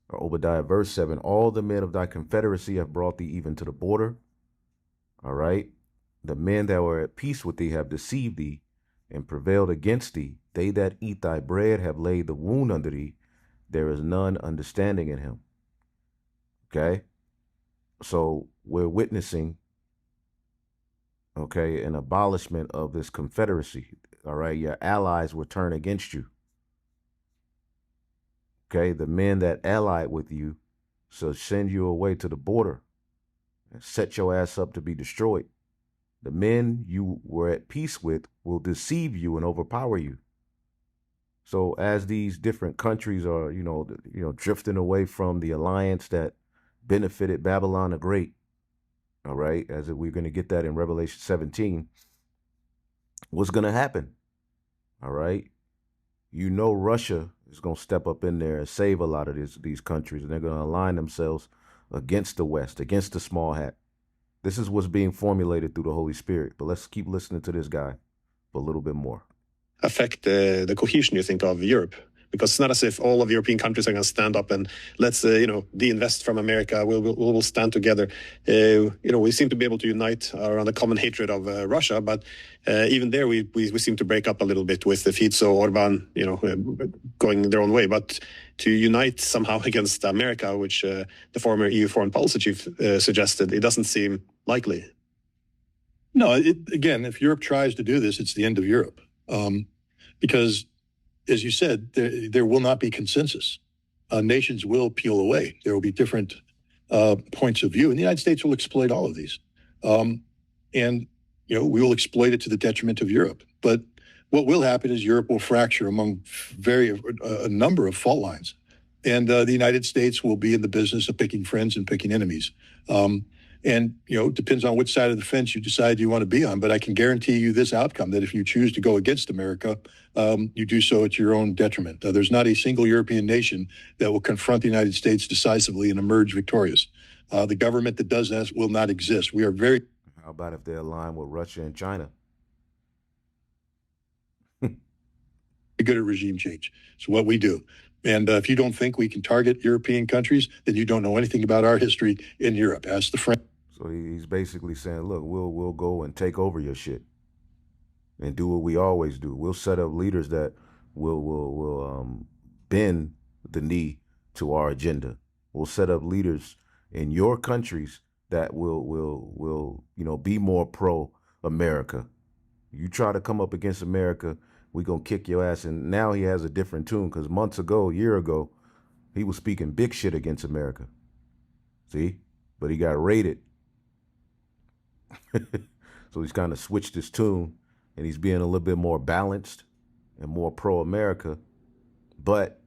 or Obadiah verse 7, all the men of thy confederacy have brought thee even to the border. All right. The men that were at peace with thee have deceived thee and prevailed against thee. They that eat thy bread have laid the wound under thee. There is none understanding in him. Okay. So we're witnessing, okay, an abolishment of this confederacy. All right. Your allies will turn against you. Okay. The men that allied with you shall send you away to the border and set your ass up to be destroyed. The men you were at peace with will deceive you and overpower you. So as these different countries are, drifting away from the alliance that benefited Babylon the Great, all right, as we're going to get that in Revelation 17, what's going to happen? All right. Russia is going to step up in there and save a lot of these countries, and they're going to align themselves against the West, against the small hat. This is what's being formulated through the Holy Spirit. But let's keep listening to this guy for a little bit more. Affect the cohesion, you think, of Europe? Because it's not as if all of European countries are going to stand up and let's, de-invest from America. We'll stand together. We seem to be able to unite around a common hatred of Russia, but even there we seem to break up a little bit with the Fico, Orban, going their own way. But to unite somehow against America, which the former EU foreign policy chief suggested, it doesn't seem likely. No, again, if Europe tries to do this, it's the end of Europe. Because, as you said, there will not be consensus. Nations will peel away. There will be different points of view, and the United States will exploit all of these. And we will exploit it to the detriment of Europe. But what will happen is Europe will fracture among a number of fault lines, and the United States will be in the business of picking friends and picking enemies. And, it depends on which side of the fence you decide you want to be on. But I can guarantee you this outcome, that if you choose to go against America, you do so at your own detriment. There's not a single European nation that will confront the United States decisively and emerge victorious. The government that does that will not exist. We are very... How about if they align with Russia and China? good at regime change. It's what we do. And if you don't think we can target European countries, then you don't know anything about our history in Europe. Ask the French. So he's basically saying, look, we'll go and take over your shit and do what we always do. We'll set up leaders that will bend the knee to our agenda. We'll set up leaders in your countries that will be more pro-America. You try to come up against America, we're going to kick your ass. And now he has a different tune, because a year ago, he was speaking big shit against America. See? But he got raided. So he's kind of switched his tune, and he's being a little bit more balanced and more pro-America. But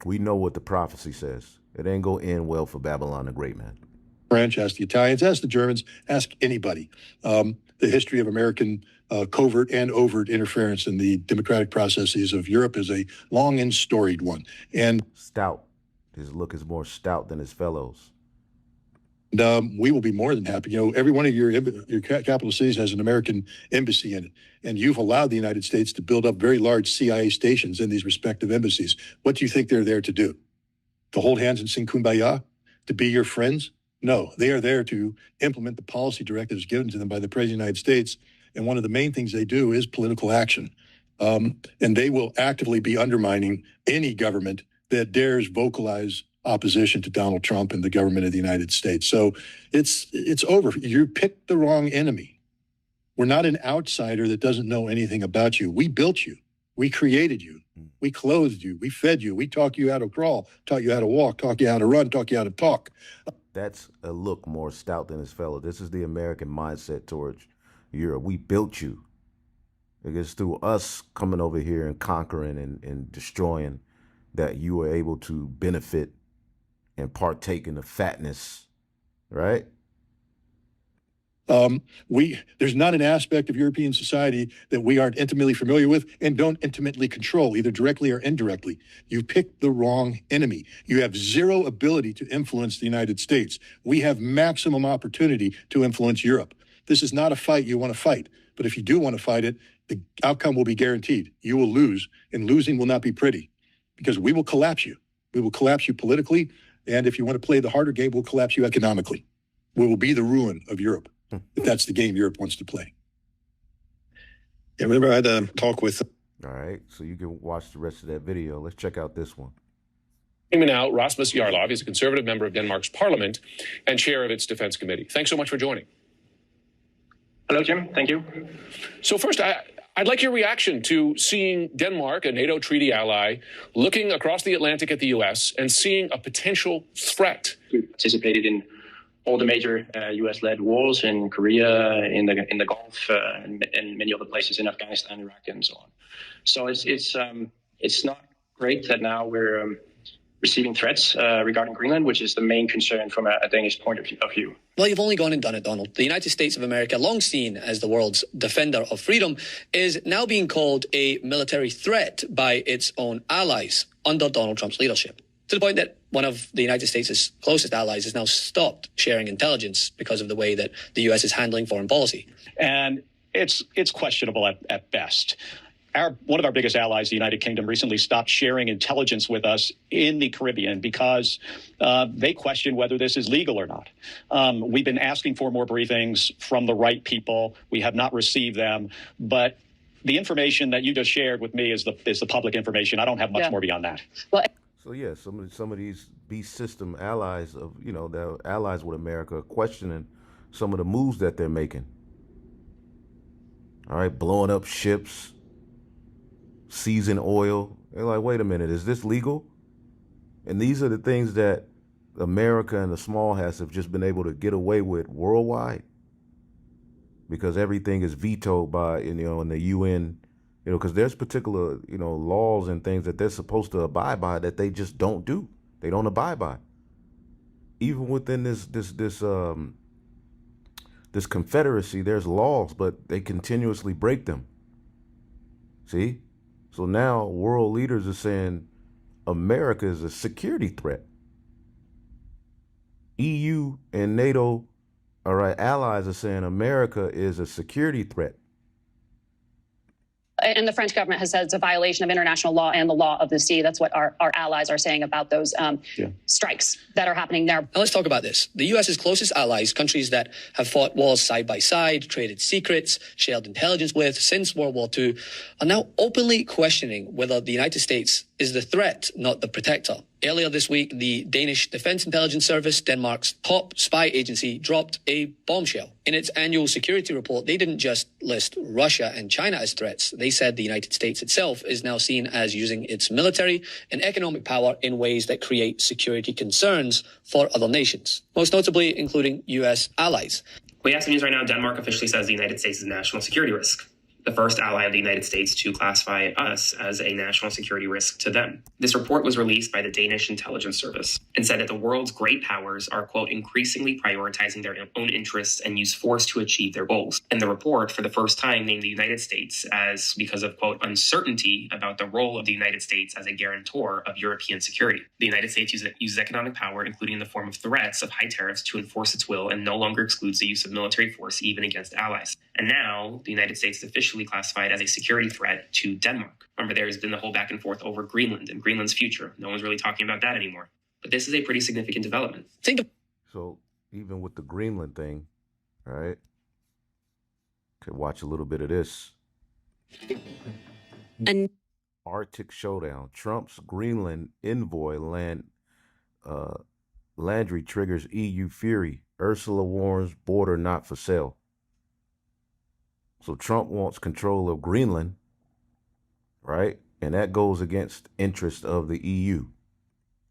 we know what the prophecy says. It ain't going to end well for Babylon the Great, man. French, ask the Italians, ask the Germans, ask anybody. The history of American covert and overt interference in the democratic processes of Europe is a long and storied one. And stout. His look is more stout than his fellows. We will be more than happy. Every one of your capital cities has an American embassy in it. And you've allowed the United States to build up very large CIA stations in these respective embassies. What do you think they're there to do? To hold hands and sing Kumbaya? To be your friends? No, they are there to implement the policy directives given to them by the President of the United States. And one of the main things they do is political action. And they will actively be undermining any government that dares vocalize opposition to Donald Trump and the government of the United States. So it's over. You picked the wrong enemy. We're not an outsider that doesn't know anything about you. We built you. We created you. We clothed you. We fed you. We taught you how to crawl, taught you how to walk, taught you how to run, taught you how to talk. That's a look more stout than his fellow. This is the American mindset towards Europe. We built you. It's through us coming over here and conquering and destroying that you were able to benefit and partake in the fatness, right? There's not an aspect of European society that we aren't intimately familiar with and don't intimately control, either directly or indirectly. You picked the wrong enemy. You have zero ability to influence the United States. We have maximum opportunity to influence Europe. This is not a fight you want to fight, but if you do want to fight it, the outcome will be guaranteed. You will lose, and losing will not be pretty, because we will collapse you. We will collapse you politically, and if you want to play the harder game, we'll collapse you economically. We will be the ruin of Europe. If that's the game Europe wants to play. Yeah, remember I had a talk with. All right, so you can watch the rest of that video. Let's check out this one. Now, Rasmus Jarlov is a conservative member of Denmark's parliament and chair of its defense committee. Thanks so much for joining. Hello, Jim. Thank you. So first, I'd like your reaction to seeing Denmark, a NATO treaty ally, looking across the Atlantic at the U.S. and seeing a potential threat. We participated in all the major U.S.-led wars in Korea, in the Gulf, and many other places in Afghanistan, Iraq, and so on. So it's not great that now we're receiving threats regarding Greenland, which is the main concern from a Danish point of view. Well, you've only gone and done it, Donald. The United States of America, long seen as the world's defender of freedom, is now being called a military threat by its own allies under Donald Trump's leadership, to the point that one of the United States' closest allies has now stopped sharing intelligence because of the way that the U.S. is handling foreign policy. And it's questionable at best. One of our biggest allies, the United Kingdom, recently stopped sharing intelligence with us in the Caribbean because they question whether this is legal or not. We've been asking for more briefings from the right people. We have not received them, but the information that you just shared with me is the public information. I don't have much more beyond that. Well, So yeah, some of these beast system allies of they're allies with America, questioning some of the moves that they're making. All right, blowing up ships, seizing oil. They're like, wait a minute, is this legal? And these are the things that America and the small hats have just been able to get away with worldwide, because everything is vetoed by in the UN. Because there's particular, laws and things that they're supposed to abide by that they just don't do. They don't abide by. Even within this confederacy, there's laws, but they continuously break them. See? So now world leaders are saying America is a security threat. EU and NATO, all right, allies are saying America is a security threat. and the French government has said it's a violation of international law and the law of the sea. That's what our allies are saying about those strikes that are happening there. Now let's talk about this. The U.S.'s closest allies, countries that have fought wars side by side, traded secrets, shared intelligence with since World War II, are now openly questioning whether the United States is the threat, not the protector. Earlier this week, the Danish Defense Intelligence Service, Denmark's top spy agency, dropped a bombshell. In its annual security report, they didn't just list Russia and China as threats. They said the United States itself is now seen as using its military and economic power in ways that create security concerns for other nations, most notably including U.S. allies. We have some news right now. Denmark officially says the United States is a national security risk, the first ally of the United States to classify us as a national security risk to them. This report was released by the Danish Intelligence Service and said that the world's great powers are, quote, increasingly prioritizing their own interests and use force to achieve their goals. And the report, for the first time, named the United States as because of, quote, uncertainty about the role of the United States as a guarantor of European security. The United States uses economic power, including in the form of threats of high tariffs, to enforce its will and no longer excludes the use of military force even against allies. And now the United States is officially classified as a security threat to Denmark. Remember, there's been the whole back and forth over Greenland and Greenland's future. No one's really talking about that anymore. But this is a pretty significant development. So even with the Greenland thing, right? Could watch a little bit of this. And Arctic showdown. Trump's Greenland envoy Landry triggers EU fury. Ursula warns border not for sale. So Trump wants control of Greenland, right? And that goes against interests of the EU.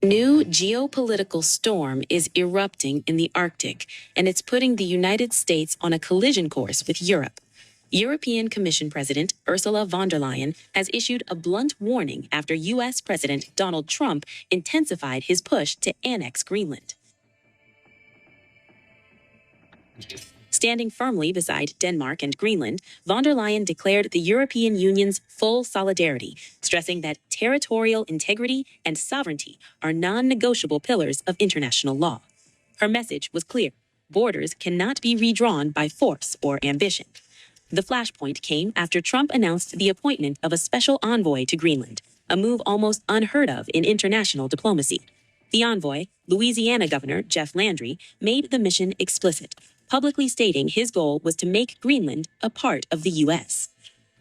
New geopolitical storm is erupting in the Arctic, and it's putting the United States on a collision course with Europe. European Commission President Ursula von der Leyen has issued a blunt warning after U.S. President Donald Trump intensified his push to annex Greenland. Standing firmly beside Denmark and Greenland, von der Leyen declared the European Union's full solidarity, stressing that territorial integrity and sovereignty are non-negotiable pillars of international law. Her message was clear: borders cannot be redrawn by force or ambition. The flashpoint came after Trump announced the appointment of a special envoy to Greenland, a move almost unheard of in international diplomacy. The envoy, Louisiana Governor Jeff Landry, made the mission explicit, publicly stating his goal was to make Greenland a part of the U.S.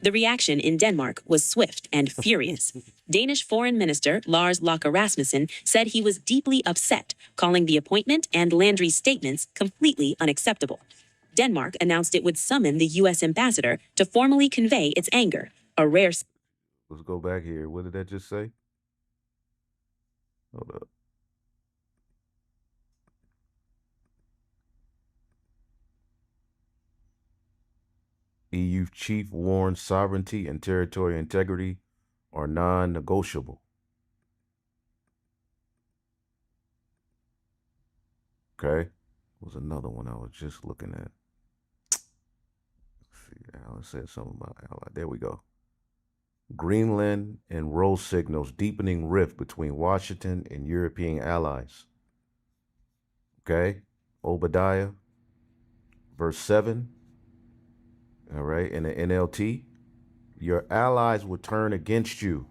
The reaction in Denmark was swift and furious. Danish Foreign Minister Lars Løkke Rasmussen said he was deeply upset, calling the appointment and Landry's statements completely unacceptable. Denmark announced it would summon the U.S. ambassador to formally convey its anger, a rare... Let's go back here. What did that just say? Hold up. EU chief warns sovereignty and territorial integrity are non-negotiable. Okay. Was another one I was just looking at. Let's see, Alan said something about ally. There we go. Greenland and role signals deepening rift between Washington and European allies. Okay. Obadiah, verse 7. All right, in the NLT, your allies will turn against you.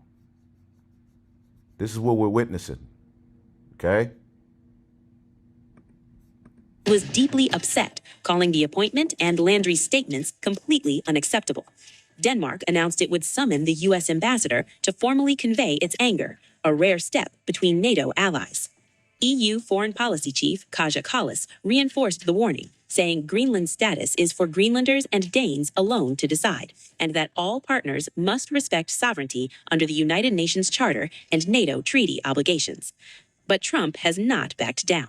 This is what we're witnessing, okay? Was deeply upset, calling the appointment and Landry's statements completely unacceptable. Denmark announced it would summon the U.S. ambassador to formally convey its anger, a rare step between NATO allies. EU Foreign Policy Chief Kaja Kallas reinforced the warning, saying Greenland's status is for Greenlanders and Danes alone to decide, and that all partners must respect sovereignty under the United Nations Charter and NATO treaty obligations. But Trump has not backed down.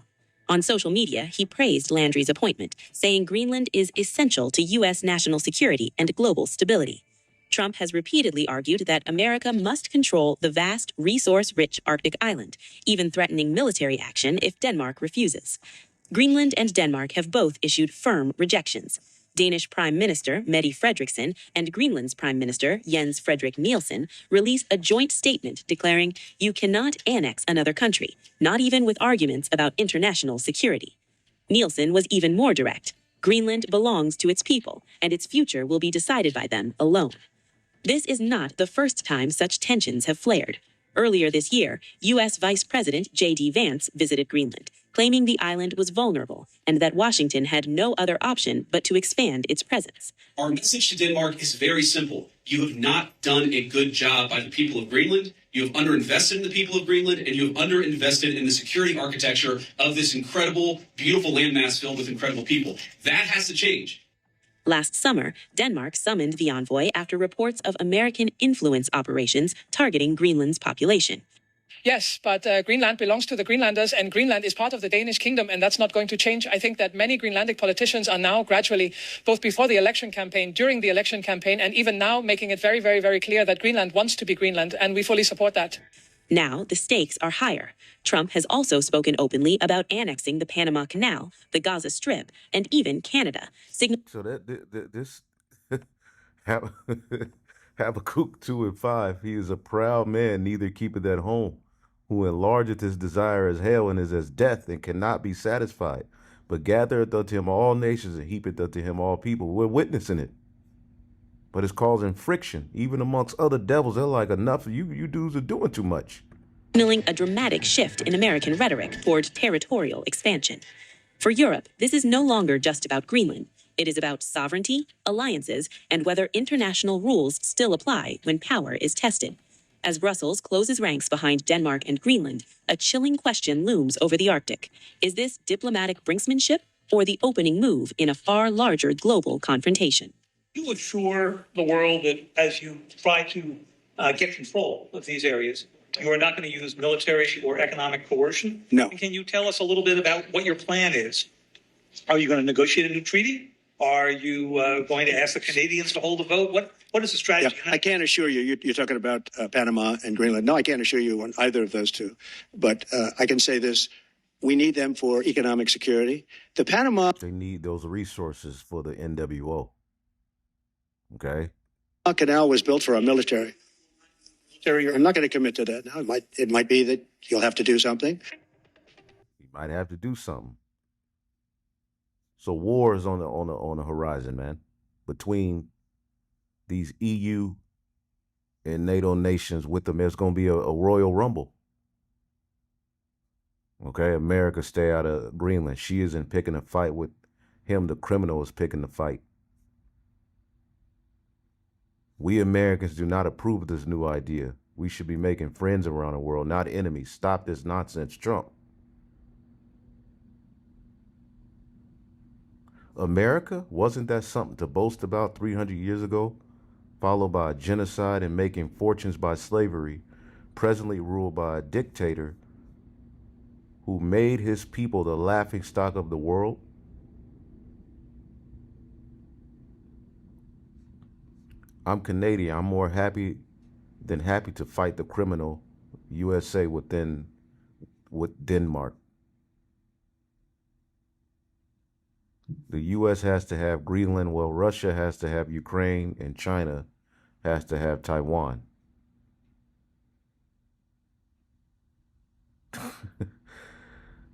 On social media, he praised Landry's appointment, saying Greenland is essential to U.S. national security and global stability. Trump has repeatedly argued that America must control the vast, resource-rich Arctic island, even threatening military action if Denmark refuses. Greenland and Denmark have both issued firm rejections. Danish Prime Minister Mette Frederiksen and Greenland's Prime Minister Jens Frederik Nielsen released a joint statement declaring you cannot annex another country, not even with arguments about international security. Nielsen was even more direct. Greenland belongs to its people, and its future will be decided by them alone. This is not the first time such tensions have flared. Earlier this year, U.S. Vice President J.D. Vance visited Greenland, claiming the island was vulnerable and that Washington had no other option but to expand its presence. Our message to Denmark is very simple. You have not done a good job by the people of Greenland. You have underinvested in the people of Greenland, and you have underinvested in the security architecture of this incredible, beautiful landmass filled with incredible people. That has to change. Last summer, Denmark summoned the envoy after reports of American influence operations targeting Greenland's population. Yes, but Greenland belongs to the Greenlanders, and Greenland is part of the Danish kingdom, and that's not going to change. I think that many Greenlandic politicians are now gradually, both before the election campaign, during the election campaign, and even now making it very, very, very clear that Greenland wants to be Greenland, and we fully support that. Now, the stakes are higher. Trump has also spoken openly about annexing the Panama Canal, the Gaza Strip, and even Canada. So this Habakkuk 2:5, he is a proud man, neither keepeth at home, who enlargeth his desire as hell and is as death and cannot be satisfied, but gathereth unto him all nations and heapeth unto him all people. We're witnessing it. But it's causing friction, even amongst other devils. They're like, enough, you dudes are doing too much. Signaling a dramatic shift in American rhetoric toward territorial expansion. For Europe, this is no longer just about Greenland. It is about sovereignty, alliances, and whether international rules still apply when power is tested. As Brussels closes ranks behind Denmark and Greenland, a chilling question looms over the Arctic. Is this diplomatic brinksmanship or the opening move in a far larger global confrontation? You assure the world that as you try to get control of these areas, you are not going to use military or economic coercion? No. And can you tell us a little bit about what your plan is? Are you going to negotiate a new treaty? Are you going to ask the Canadians to hold a vote? What is the strategy? Yeah, I can't assure you. You're talking about Panama and Greenland. No, I can't assure you on either of those two. But I can say this. We need them for economic security. The Panama They need those resources for the NWO. Okay. Canal was built for our military. I'm not going to commit to that now. It might be that you'll have to do something. You might have to do something. So war is on the horizon, man, between these EU and NATO nations. With them, there's going to be a royal rumble. Okay, America stay out of Greenland. She isn't picking a fight with him. The criminal is picking the fight. We Americans do not approve of this new idea. We should be making friends around the world, not enemies. Stop this nonsense, Trump. America, wasn't that something to boast about 300 years ago? Followed by a genocide and making fortunes by slavery, presently ruled by a dictator who made his people the laughingstock of the world? I'm Canadian. I'm more happy than happy to fight the criminal USA with Denmark. The U.S. has to have Greenland, well, Russia has to have Ukraine, and China has to have Taiwan.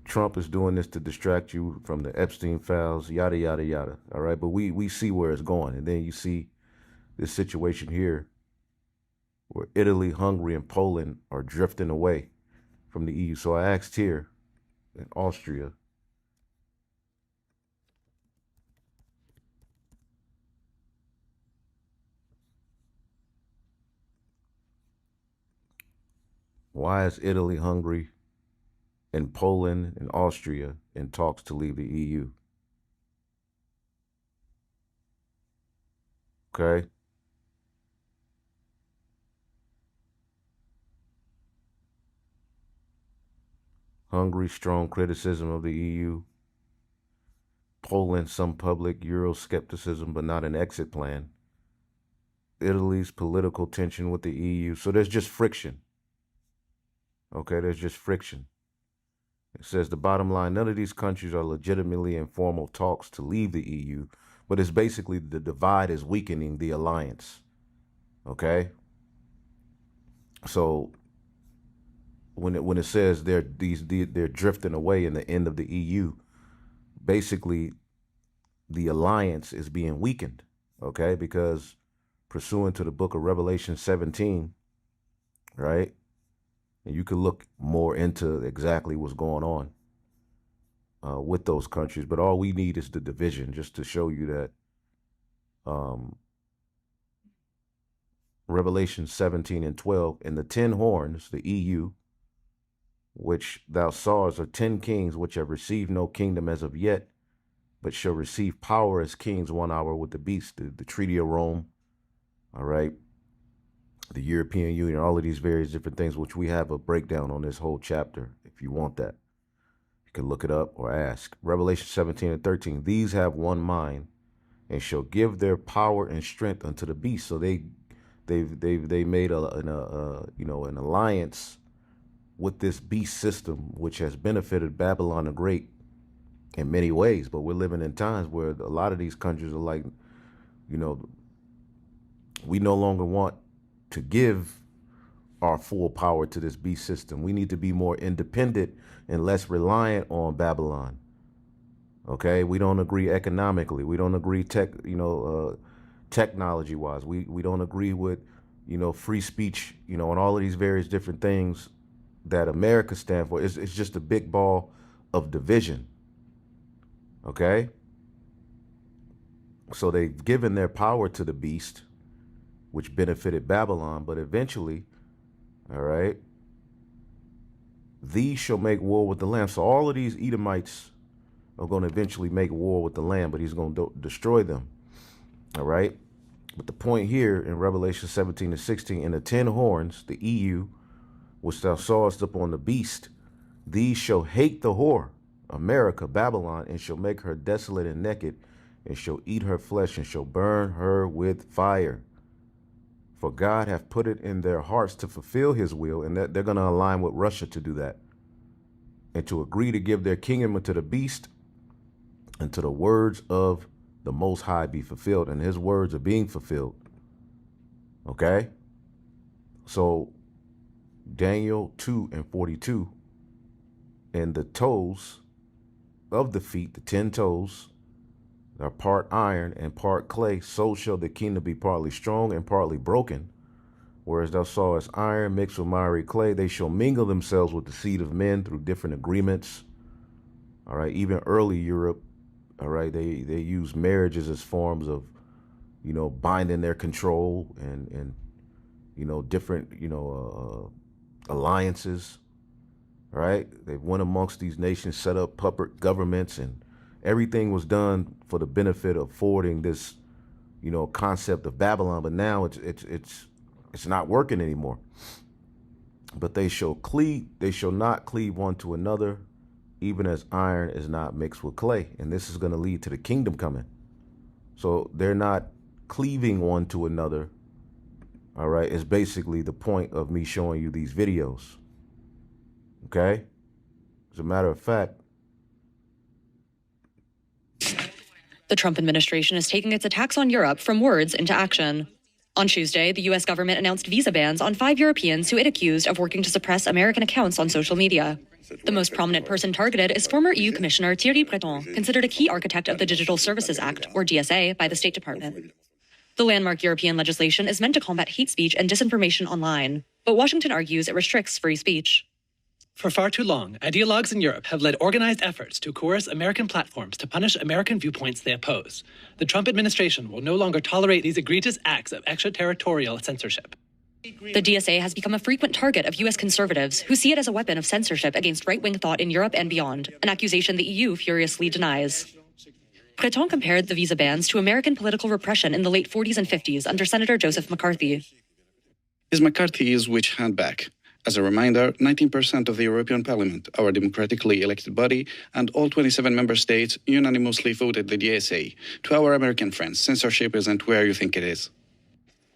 Trump is doing this to distract you from the Epstein files, yada, yada, yada. All right, but we see where it's going. And then you see this situation here where Italy, Hungary, and Poland are drifting away from the EU. So I asked here in Austria, why is Italy, Hungary, and Poland and Austria in talks to leave the EU? Okay. Hungary, strong criticism of the EU. Poland, some public Euroscepticism, but not an exit plan. Italy's political tension with the EU. So there's just friction. Okay, there's just friction. It says the bottom line, none of these countries are legitimately in formal talks to leave the EU, but it's basically the divide is weakening the alliance. Okay? So when it says they're drifting away in the end of the EU, basically the alliance is being weakened. Okay? Because pursuant to the book of Revelation 17, right? And you can look more into exactly what's going on with those countries. But all we need is the division, just to show you that Revelation 17 and 12, and the 10 horns, the EU, which thou sawest, are 10 kings which have received no kingdom as of yet, but shall receive power as kings 1 hour with the beast, the Treaty of Rome, all right? The European Union, all of these various different things, which we have a breakdown on this whole chapter. If you want that, you can look it up or ask. Revelation 17 and 13, these have one mind and shall give their power and strength unto the beast. So they made an alliance with this beast system, which has benefited Babylon the Great in many ways. But we're living in times where a lot of these countries are like, we no longer want to give our full power to this beast system. We need to be more independent and less reliant on Babylon. Okay, we don't agree economically. We don't agree technology wise. We don't agree with free speech. And all of these various different things that America stand for. It's just a big ball of division. Okay, so they've given their power to the beast, which benefited Babylon, but eventually, all right, these shall make war with the Lamb. So all of these Edomites are going to eventually make war with the Lamb, but he's going to destroy them, all right? But the point here in Revelation 17:16, in the 10 horns, the EU, which thou sawest upon the beast, these shall hate the whore, America, Babylon, and shall make her desolate and naked, and shall eat her flesh, and shall burn her with fire. For God hath put it in their hearts to fulfill his will, and that they're going to align with Russia to do that, and to agree to give their kingdom unto the beast, and to the words of the Most High be fulfilled. And his words are being fulfilled. Okay? So Daniel 2:42, and the toes of the feet, the 10 toes, are part iron and part clay, so shall the kingdom be partly strong and partly broken. Whereas thou sawest iron mixed with miry clay, they shall mingle themselves with the seed of men through different agreements. All right, even early Europe, all right, they use marriages as forms of, binding their control and different, alliances. All right, they went amongst these nations, set up puppet governments, and everything was done for the benefit of forwarding this, concept of Babylon. But now it's not working anymore. But they shall not cleave one to another, even as iron is not mixed with clay. And this is going to lead to the kingdom coming. So they're not cleaving one to another. All right, it's basically the point of me showing you these videos. Okay? As a matter of fact, The Trump administration is taking its attacks on Europe from words into action. On Tuesday, the U.S. government announced visa bans on 5 Europeans who it accused of working to suppress American accounts on social media. The most prominent person targeted is former EU Commissioner Thierry Breton, considered a key architect of the Digital Services Act, or DSA, by the State Department. The landmark European legislation is meant to combat hate speech and disinformation online, but Washington argues it restricts free speech. For far too long, ideologues in Europe have led organized efforts to coerce American platforms to punish American viewpoints they oppose. The Trump administration will no longer tolerate these egregious acts of extraterritorial censorship. The DSA has become a frequent target of U.S. conservatives who see it as a weapon of censorship against right-wing thought in Europe and beyond, an accusation the EU furiously denies. Breton compared the visa bans to American political repression in the late 40s and 50s under Senator Joseph McCarthy. Is McCarthy's witch hunt back? As a reminder, 19% of the European Parliament, our democratically elected body, and all 27 member states unanimously voted the DSA. To our American friends, censorship isn't where you think it is.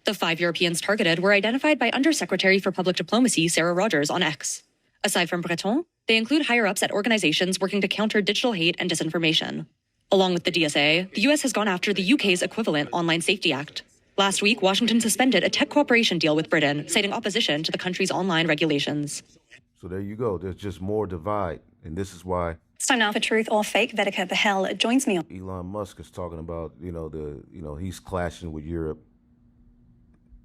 The 5 Europeans targeted were identified by Undersecretary for Public Diplomacy Sarah Rogers on X. Aside from Breton, they include higher-ups at organizations working to counter digital hate and disinformation. Along with the DSA, the U.S. has gone after the UK's equivalent Online Safety Act. Last week, Washington suspended a tech cooperation deal with Britain, citing opposition to the country's online regulations. So there you go. There's just more divide. And this is why It's time now for Truth or Fake. Vedika Behel joins me on. Elon Musk is talking about, he's clashing with Europe.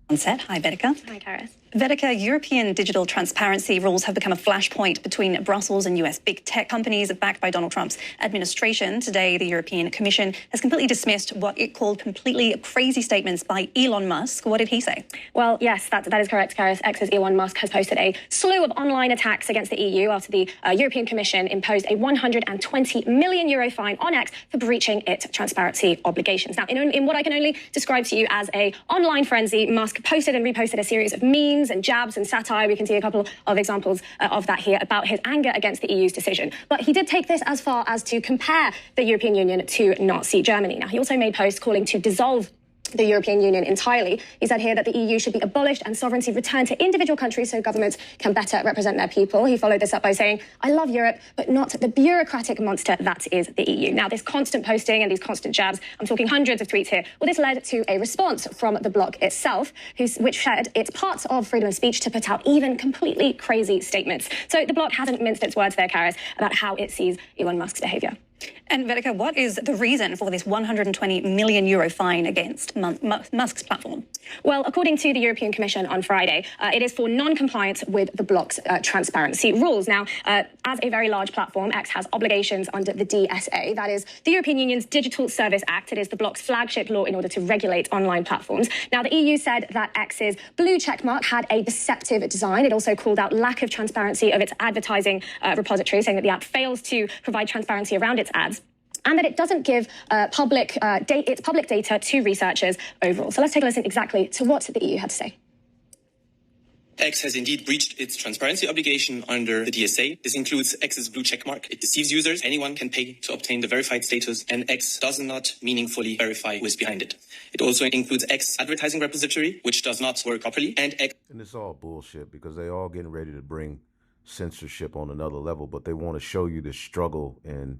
On set. Hi, Vedika. Hi, Karis. Vedika, European digital transparency rules have become a flashpoint between Brussels and US big tech companies backed by Donald Trump's administration. Today, the European Commission has completely dismissed what it called completely crazy statements by Elon Musk. What did he say? Well, yes, that is correct, Karis. X's Elon Musk has posted a slew of online attacks against the EU after the European Commission imposed a €120 million fine on X for breaching its transparency obligations. Now, in what I can only describe to you as a online frenzy, Musk posted and reposted a series of memes and jabs and satire. We can see a couple of examples of that here about his anger against the EU's decision. But he did take this as far as to compare the European Union to Nazi Germany. Now, he also made posts calling to dissolve the European Union entirely. He said here that the EU should be abolished and sovereignty returned to individual countries so governments can better represent their people. He followed this up by saying, I love Europe, but not the bureaucratic monster that is the EU. Now, this constant posting and these constant jabs, I'm talking hundreds of tweets here, well, this led to a response from the bloc itself, which said it's part of freedom of speech to put out even completely crazy statements. So the bloc hasn't minced its words there, Karis, about how it sees Elon Musk's behaviour. And Vedika, what is the reason for this €120 million fine against Musk's platform? Well, according to the European Commission on Friday, it is for non-compliance with the bloc's transparency rules. Now, as a very large platform, X has obligations under the DSA, that is the European Union's Digital Service Act. It is the bloc's flagship law in order to regulate online platforms. Now, the EU said that X's blue checkmark had a deceptive design. It also called out lack of transparency of its advertising repository, saying that the app fails to provide transparency around its ads. and that it doesn't give its public data to researchers overall. So let's take a listen exactly to what the EU had to say. X has indeed breached its transparency obligation under the DSA. This includes X's blue checkmark. It deceives users. Anyone can pay to obtain the verified status, and X does not meaningfully verify who is behind it. It also includes X advertising repository, which does not work properly, and X. And it's all bullshit because they all getting ready to bring censorship on another level, but they want to show you the struggle and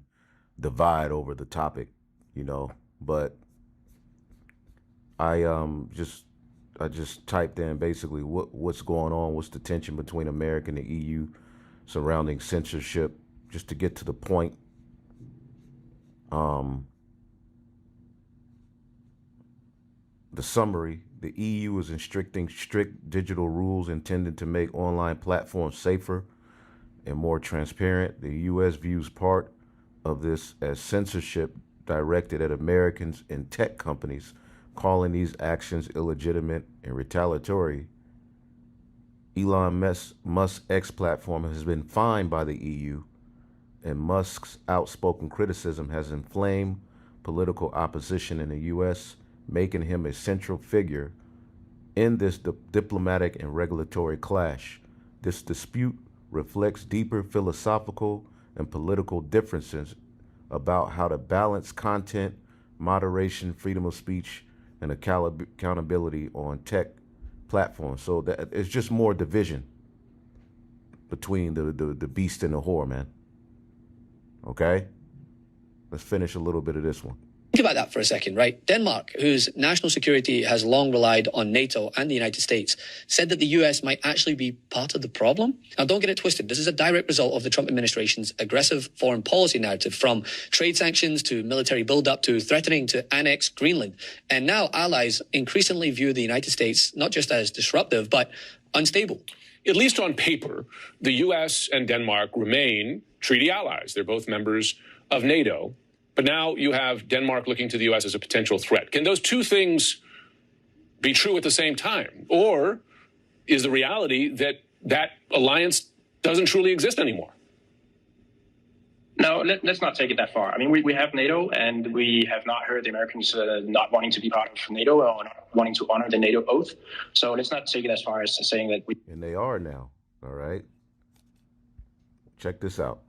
divide over the topic, you know. But I just typed in basically what's going on, what's the tension between America and the EU surrounding censorship, just to get to the point. The summary: the EU is restricting strict digital rules intended to make online platforms safer and more transparent. The US views part of this as censorship directed at Americans and tech companies, calling these actions illegitimate and retaliatory. Elon Musk's X platform has been fined by the EU, and Musk's outspoken criticism has inflamed political opposition in the US, making him a central figure in this diplomatic and regulatory clash. This dispute reflects deeper philosophical and political differences about how to balance content, moderation, freedom of speech, and accountability on tech platforms. So that it's just more division between the beast and the whore, man. Okay? Let's finish a little bit of this one. Think about that for a second, right? Denmark, whose national security has long relied on NATO and the United States, said that the US might actually be part of the problem. Now, don't get it twisted. This is a direct result of the Trump administration's aggressive foreign policy narrative, from trade sanctions to military buildup to threatening to annex Greenland. And now allies increasingly view the United States not just as disruptive, but unstable. At least on paper, the U.S. and Denmark remain treaty allies. They're both members of NATO. But now you have Denmark looking to the U.S. as a potential threat. Can those two things be true at the same time? Or is the reality that that alliance doesn't truly exist anymore? No, let's not take it that far. I mean, we have NATO, and we have not heard the Americans not wanting to be part of NATO or not wanting to honor the NATO oath. So let's not take it as far as saying that we... And they are now, all right? Check this out.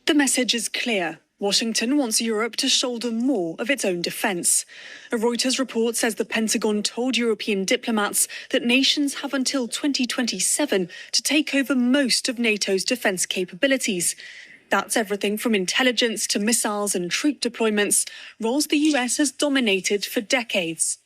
The message is clear. Washington wants Europe to shoulder more of its own defence. A Reuters report says the Pentagon told European diplomats that nations have until 2027 to take over most of NATO's defence capabilities. That's everything from intelligence to missiles and troop deployments, roles the US has dominated for decades.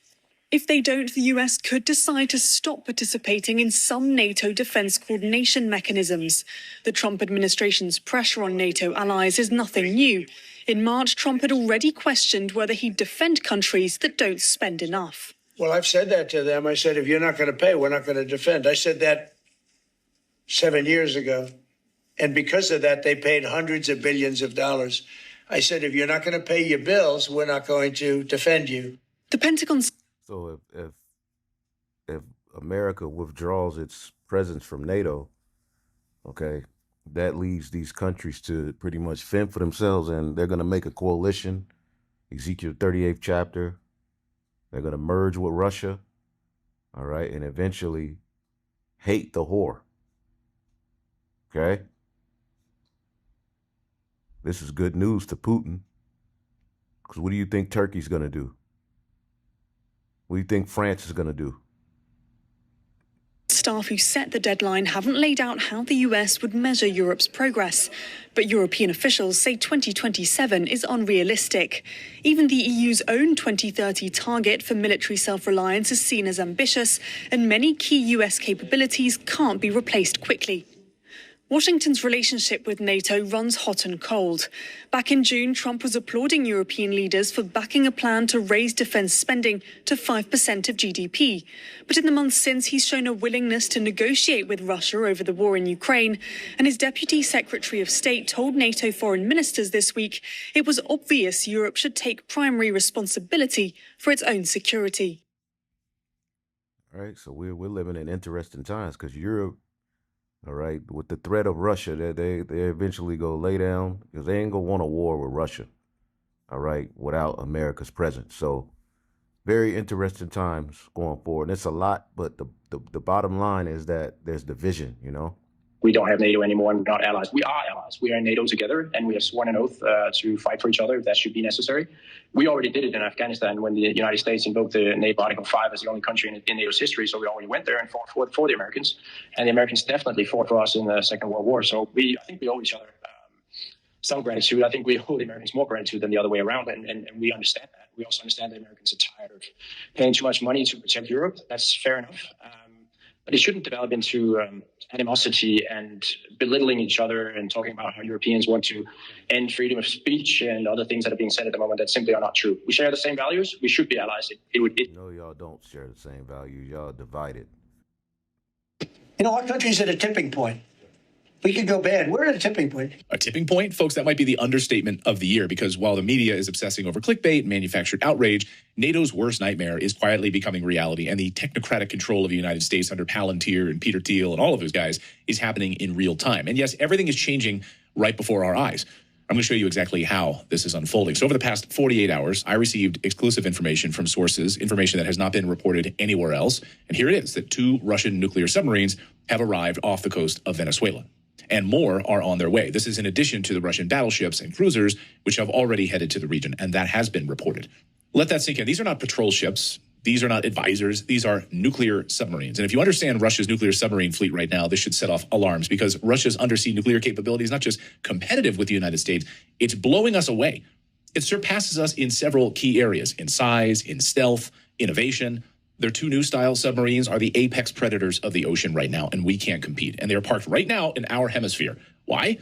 If they don't, the US could decide to stop participating in some NATO defence coordination mechanisms. The Trump administration's pressure on NATO allies is nothing new. In March, Trump had already questioned whether he'd defend countries that don't spend enough. Well, I've said that to them. I said, if you're not going to pay, we're not going to defend. I said that 7 years ago. And because of that, they paid hundreds of billions of dollars. I said, if you're not going to pay your bills, we're not going to defend you. The Pentagon's... So if America withdraws its presence from NATO, okay, that leaves these countries to pretty much fend for themselves, and they're going to make a coalition, Ezekiel 38th chapter. They're going to merge with Russia, all right, and eventually hate the whore, okay? This is good news to Putin, because what do you think Turkey's going to do? What do you think France is going to do? Staff who set the deadline haven't laid out how the US would measure Europe's progress. But European officials say 2027 is unrealistic. Even the EU's own 2030 target for military self-reliance is seen as ambitious, and many key US capabilities can't be replaced quickly. Washington's relationship with NATO runs hot and cold. Back in June, Trump was applauding European leaders for backing a plan to raise defence spending to 5% of GDP. But in the months since, he's shown a willingness to negotiate with Russia over the war in Ukraine. And his Deputy Secretary of State told NATO foreign ministers this week it was obvious Europe should take primary responsibility for its own security. All right, so we're living in interesting times because Europe All right, with the threat of Russia, they eventually go lay down because they ain't gonna want a war with Russia. All right, without America's presence. So very interesting times going forward. And it's a lot, but the bottom line is that there's division. You know. We don't have NATO anymore, and we're not allies. We are allies. We are in NATO together, and we have sworn an oath to fight for each other if that should be necessary. We already did it in Afghanistan when the United States invoked the NATO Article 5 as the only country in NATO's history. So we already went there and fought for the Americans, and the Americans definitely fought for us in the Second World War. So I think we owe each other some gratitude. I think we owe the Americans more gratitude than the other way around, and we understand that. We also understand the Americans are tired of paying too much money to protect Europe. That's fair enough. But it shouldn't develop into animosity and belittling each other and talking about how Europeans want to end freedom of speech and other things that are being said at the moment that simply are not true. We share the same values. We should be allies. No, y'all don't share the same values. Y'all are divided. You know, our country's at a tipping point. We could go bad. We're at a tipping point. A tipping point? Folks, that might be the understatement of the year, because while the media is obsessing over clickbait and manufactured outrage, NATO's worst nightmare is quietly becoming reality, and the technocratic control of the United States under Palantir and Peter Thiel and all of those guys is happening in real time. And yes, everything is changing right before our eyes. I'm going to show you exactly how this is unfolding. So over the past 48 hours, I received exclusive information from sources, information that has not been reported anywhere else. And here it is, that 2 Russian nuclear submarines have arrived off the coast of Venezuela, and more are on their way. This is in addition to the Russian battleships and cruisers, which have already headed to the region, and that has been reported. Let that sink in. These are not patrol ships. These are not advisors. These are nuclear submarines. And if you understand Russia's nuclear submarine fleet right now, this should set off alarms, because Russia's undersea nuclear capability is not just competitive with the United States, it's blowing us away. It surpasses us in several key areas: in size, in stealth, innovation. Their 2 new style submarines are the apex predators of the ocean right now, and we can't compete. And they're parked right now in our hemisphere. Why?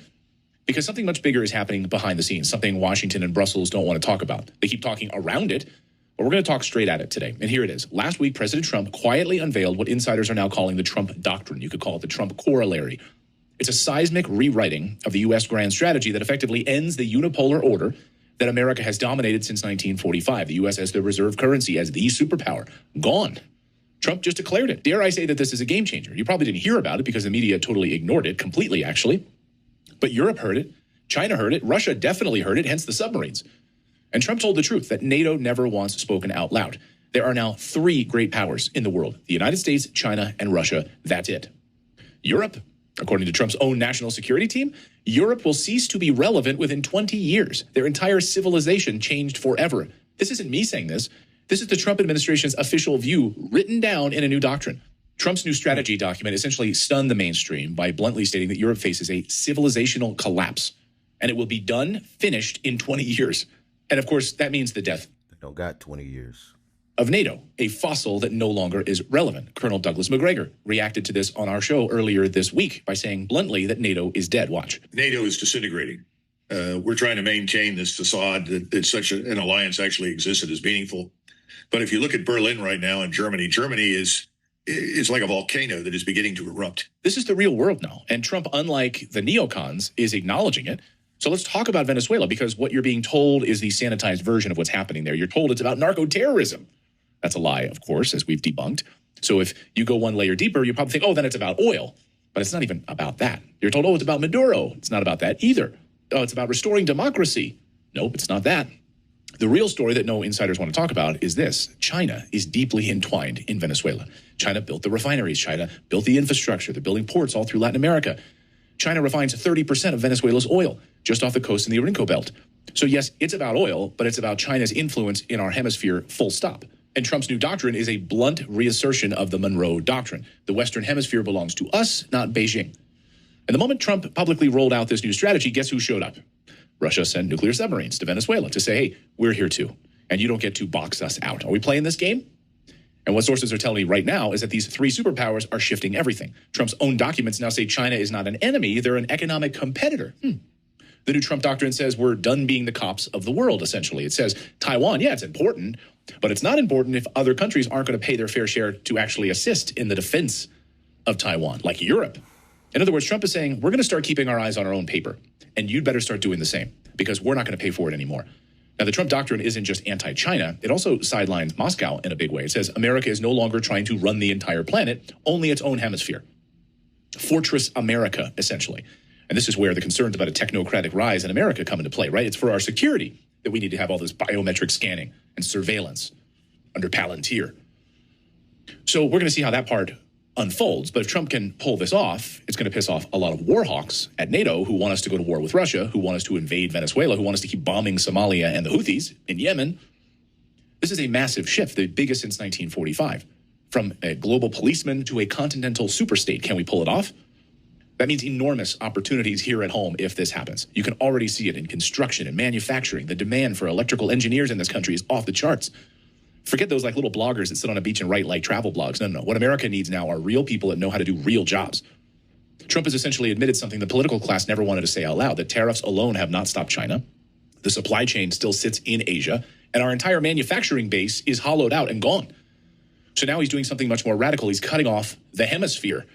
Because something much bigger is happening behind the scenes, something Washington and Brussels don't want to talk about. They keep talking around it, but we're going to talk straight at it today. And here it is. Last week, President Trump quietly unveiled what insiders are now calling the Trump Doctrine. You could call it the Trump Corollary. It's a seismic rewriting of the U.S. grand strategy that effectively ends the unipolar order that America has dominated since 1945. The U.S. as the reserve currency, as the superpower, gone. Trump just declared it. Dare I say that this is a game changer? You probably didn't hear about it because the media totally ignored it, completely actually. But Europe heard it, China heard it, Russia definitely heard it, hence the submarines. And Trump told the truth, that NATO never once spoken out loud. There are now 3 great powers in the world: the United States, China, and Russia. That's it. Europe, according to Trump's own national security team, Europe will cease to be relevant within 20 years. Their entire civilization changed forever. This isn't me saying this. This is the Trump administration's official view, written down in a new doctrine. Trump's new strategy document essentially stunned the mainstream by bluntly stating that Europe faces a civilizational collapse, and it will be done, finished in 20 years. And of course, that means the death. They don't got 20 years. Of NATO, a fossil that no longer is relevant. Colonel Douglas McGregor reacted to this on our show earlier this week by saying bluntly that NATO is dead. Watch. NATO is disintegrating. We're trying to maintain this facade that such an alliance actually existed as meaningful. But if you look at Berlin right now and Germany is like a volcano that is beginning to erupt. This is the real world now. And Trump, unlike the neocons, is acknowledging it. So let's talk about Venezuela, because what you're being told is the sanitized version of what's happening there. You're told it's about narco-terrorism. That's a lie, of course, as we've debunked. So if you go one layer deeper, you probably think, oh, then it's about oil. But it's not even about that. You're told, oh, it's about Maduro. It's not about that either. Oh, it's about restoring democracy. Nope, it's not that. The real story that no insiders want to talk about is this. China is deeply entwined in Venezuela. China built the refineries. China built the infrastructure. They're building ports all through Latin America. China refines 30% of Venezuela's oil just off the coast in the Orinco Belt. So yes, it's about oil, but it's about China's influence in our hemisphere, full stop. And Trump's new doctrine is a blunt reassertion of the Monroe Doctrine. The Western Hemisphere belongs to us, not Beijing. And the moment Trump publicly rolled out this new strategy, guess who showed up? Russia sent nuclear submarines to Venezuela to say, hey, we're here too, and you don't get to box us out. Are we playing this game? And what sources are telling me right now is that these 3 superpowers are shifting everything. Trump's own documents now say China is not an enemy, they're an economic competitor. The new Trump doctrine says we're done being the cops of the world, essentially. It says Taiwan, yeah, it's important, but it's not important if other countries aren't going to pay their fair share to actually assist in the defense of Taiwan, like Europe. In other words, Trump is saying we're going to start keeping our eyes on our own paper, and you'd better start doing the same, because we're not going to pay for it anymore. Now, the Trump doctrine isn't just anti-China. It also sidelines Moscow in a big way. It says America is no longer trying to run the entire planet, only its own hemisphere. Fortress America, essentially. And this is where the concerns about a technocratic rise in America come into play, right? It's for our security that we need to have all this biometric scanning and surveillance under Palantir. So we're going to see how that part unfolds. But if Trump can pull this off, it's going to piss off a lot of war hawks at NATO who want us to go to war with Russia, who want us to invade Venezuela, who want us to keep bombing Somalia and the Houthis in Yemen. This is a massive shift, the biggest since 1945. From a global policeman to a continental superstate. Can we pull it off? That means enormous opportunities here at home if this happens. You can already see it in construction and manufacturing. The demand for electrical engineers in this country is off the charts. Forget those like little bloggers that sit on a beach and write like travel blogs. No. What America needs now are real people that know how to do real jobs. Trump has essentially admitted something the political class never wanted to say out loud, that tariffs alone have not stopped China. The supply chain still sits in Asia, and our entire manufacturing base is hollowed out and gone. So now he's doing something much more radical. He's cutting off the hemisphere,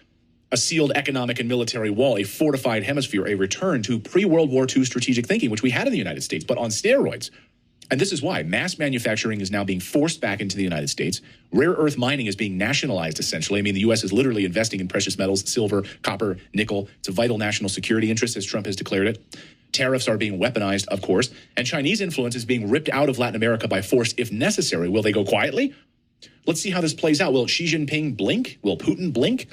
a sealed economic and military wall, a fortified hemisphere, a return to pre-World War II strategic thinking, which we had in the United States, but on steroids. And this is why mass manufacturing is now being forced back into the United States. Rare earth mining is being nationalized, essentially. I mean, the U.S. is literally investing in precious metals, silver, copper, nickel. It's a vital national security interest, as Trump has declared it. Tariffs are being weaponized, of course, and Chinese influence is being ripped out of Latin America by force if necessary. Will they go quietly? Let's see how this plays out. Will Xi Jinping blink? Will Putin blink?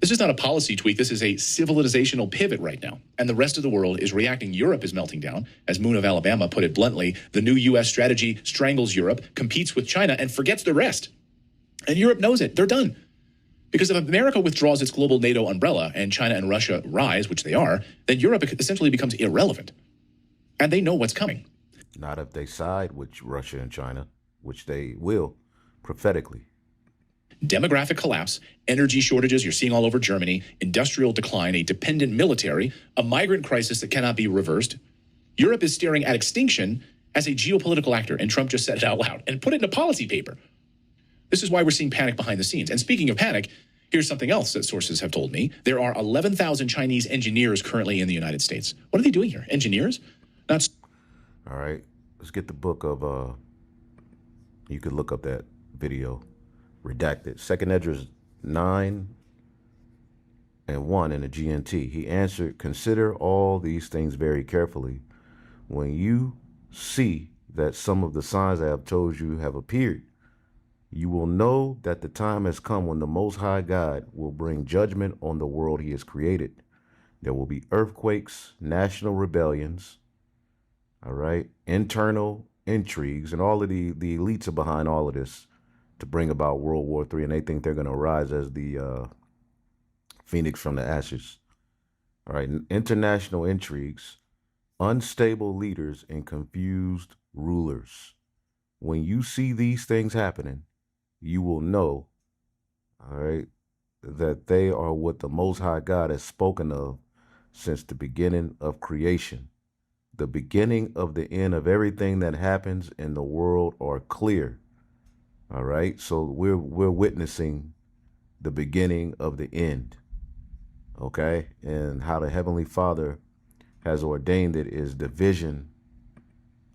This is not a policy tweak. This is a civilizational pivot right now. And the rest of the world is reacting. Europe is melting down. As Moon of Alabama put it bluntly, the new U.S. strategy strangles Europe, competes with China, and forgets the rest. And Europe knows it. They're done. Because if America withdraws its global NATO umbrella and China and Russia rise, which they are, then Europe essentially becomes irrelevant. And they know what's coming. Not if they side with Russia and China, which they will, prophetically. Demographic collapse, energy shortages you're seeing all over Germany, industrial decline, a dependent military, a migrant crisis that cannot be reversed. Europe is staring at extinction as a geopolitical actor, and Trump just said it out loud and put it in a policy paper. This is why we're seeing panic behind the scenes. And speaking of panic, here's something else that sources have told me. There are 11,000 Chinese engineers currently in the United States. What are they doing here? Engineers? All right, let's get the book of, you could look up that video. Redacted. Second Esdras 9:1 in the GNT. He answered, consider all these things very carefully. When you see that some of the signs I have told you have appeared, you will know that the time has come when the Most High God will bring judgment on the world he has created. There will be earthquakes, national rebellions, all right, internal intrigues, and all of the elites are behind all of this to bring about World War III, and they think they're going to rise as the phoenix from the ashes. All right, international intrigues, unstable leaders, and confused rulers. When you see these things happening, you will know, all right, that they are what the Most High God has spoken of since the beginning of creation. The beginning of the end of everything that happens in the world are clear. All right, so we're witnessing the beginning of the end, okay? And how the Heavenly Father has ordained it is division,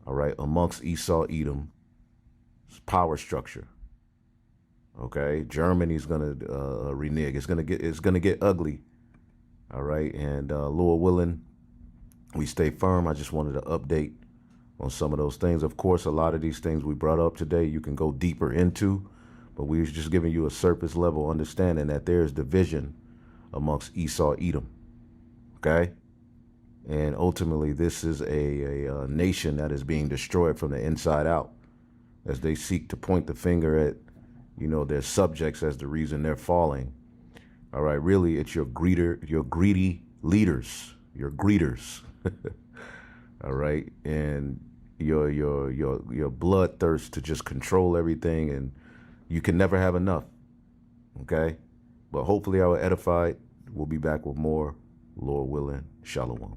all right, amongst Esau, Edom, power structure, okay? Germany's gonna renege. It's gonna get ugly, all right? And Lord willing, we stay firm. I just wanted to update on some of those things. Of course, a lot of these things we brought up today, you can go deeper into, but we was just giving you a surface level understanding that there's division amongst Esau, Edom, okay? And ultimately, this is a nation that is being destroyed from the inside out as they seek to point the finger at, you know, their subjects as the reason they're falling. All right, really, it's your greedy leaders, your greeters. All right, and your bloodthirst to just control everything, and you can never have enough. Okay, but hopefully I will edify. We'll be back with more, Lord willing. Shalom.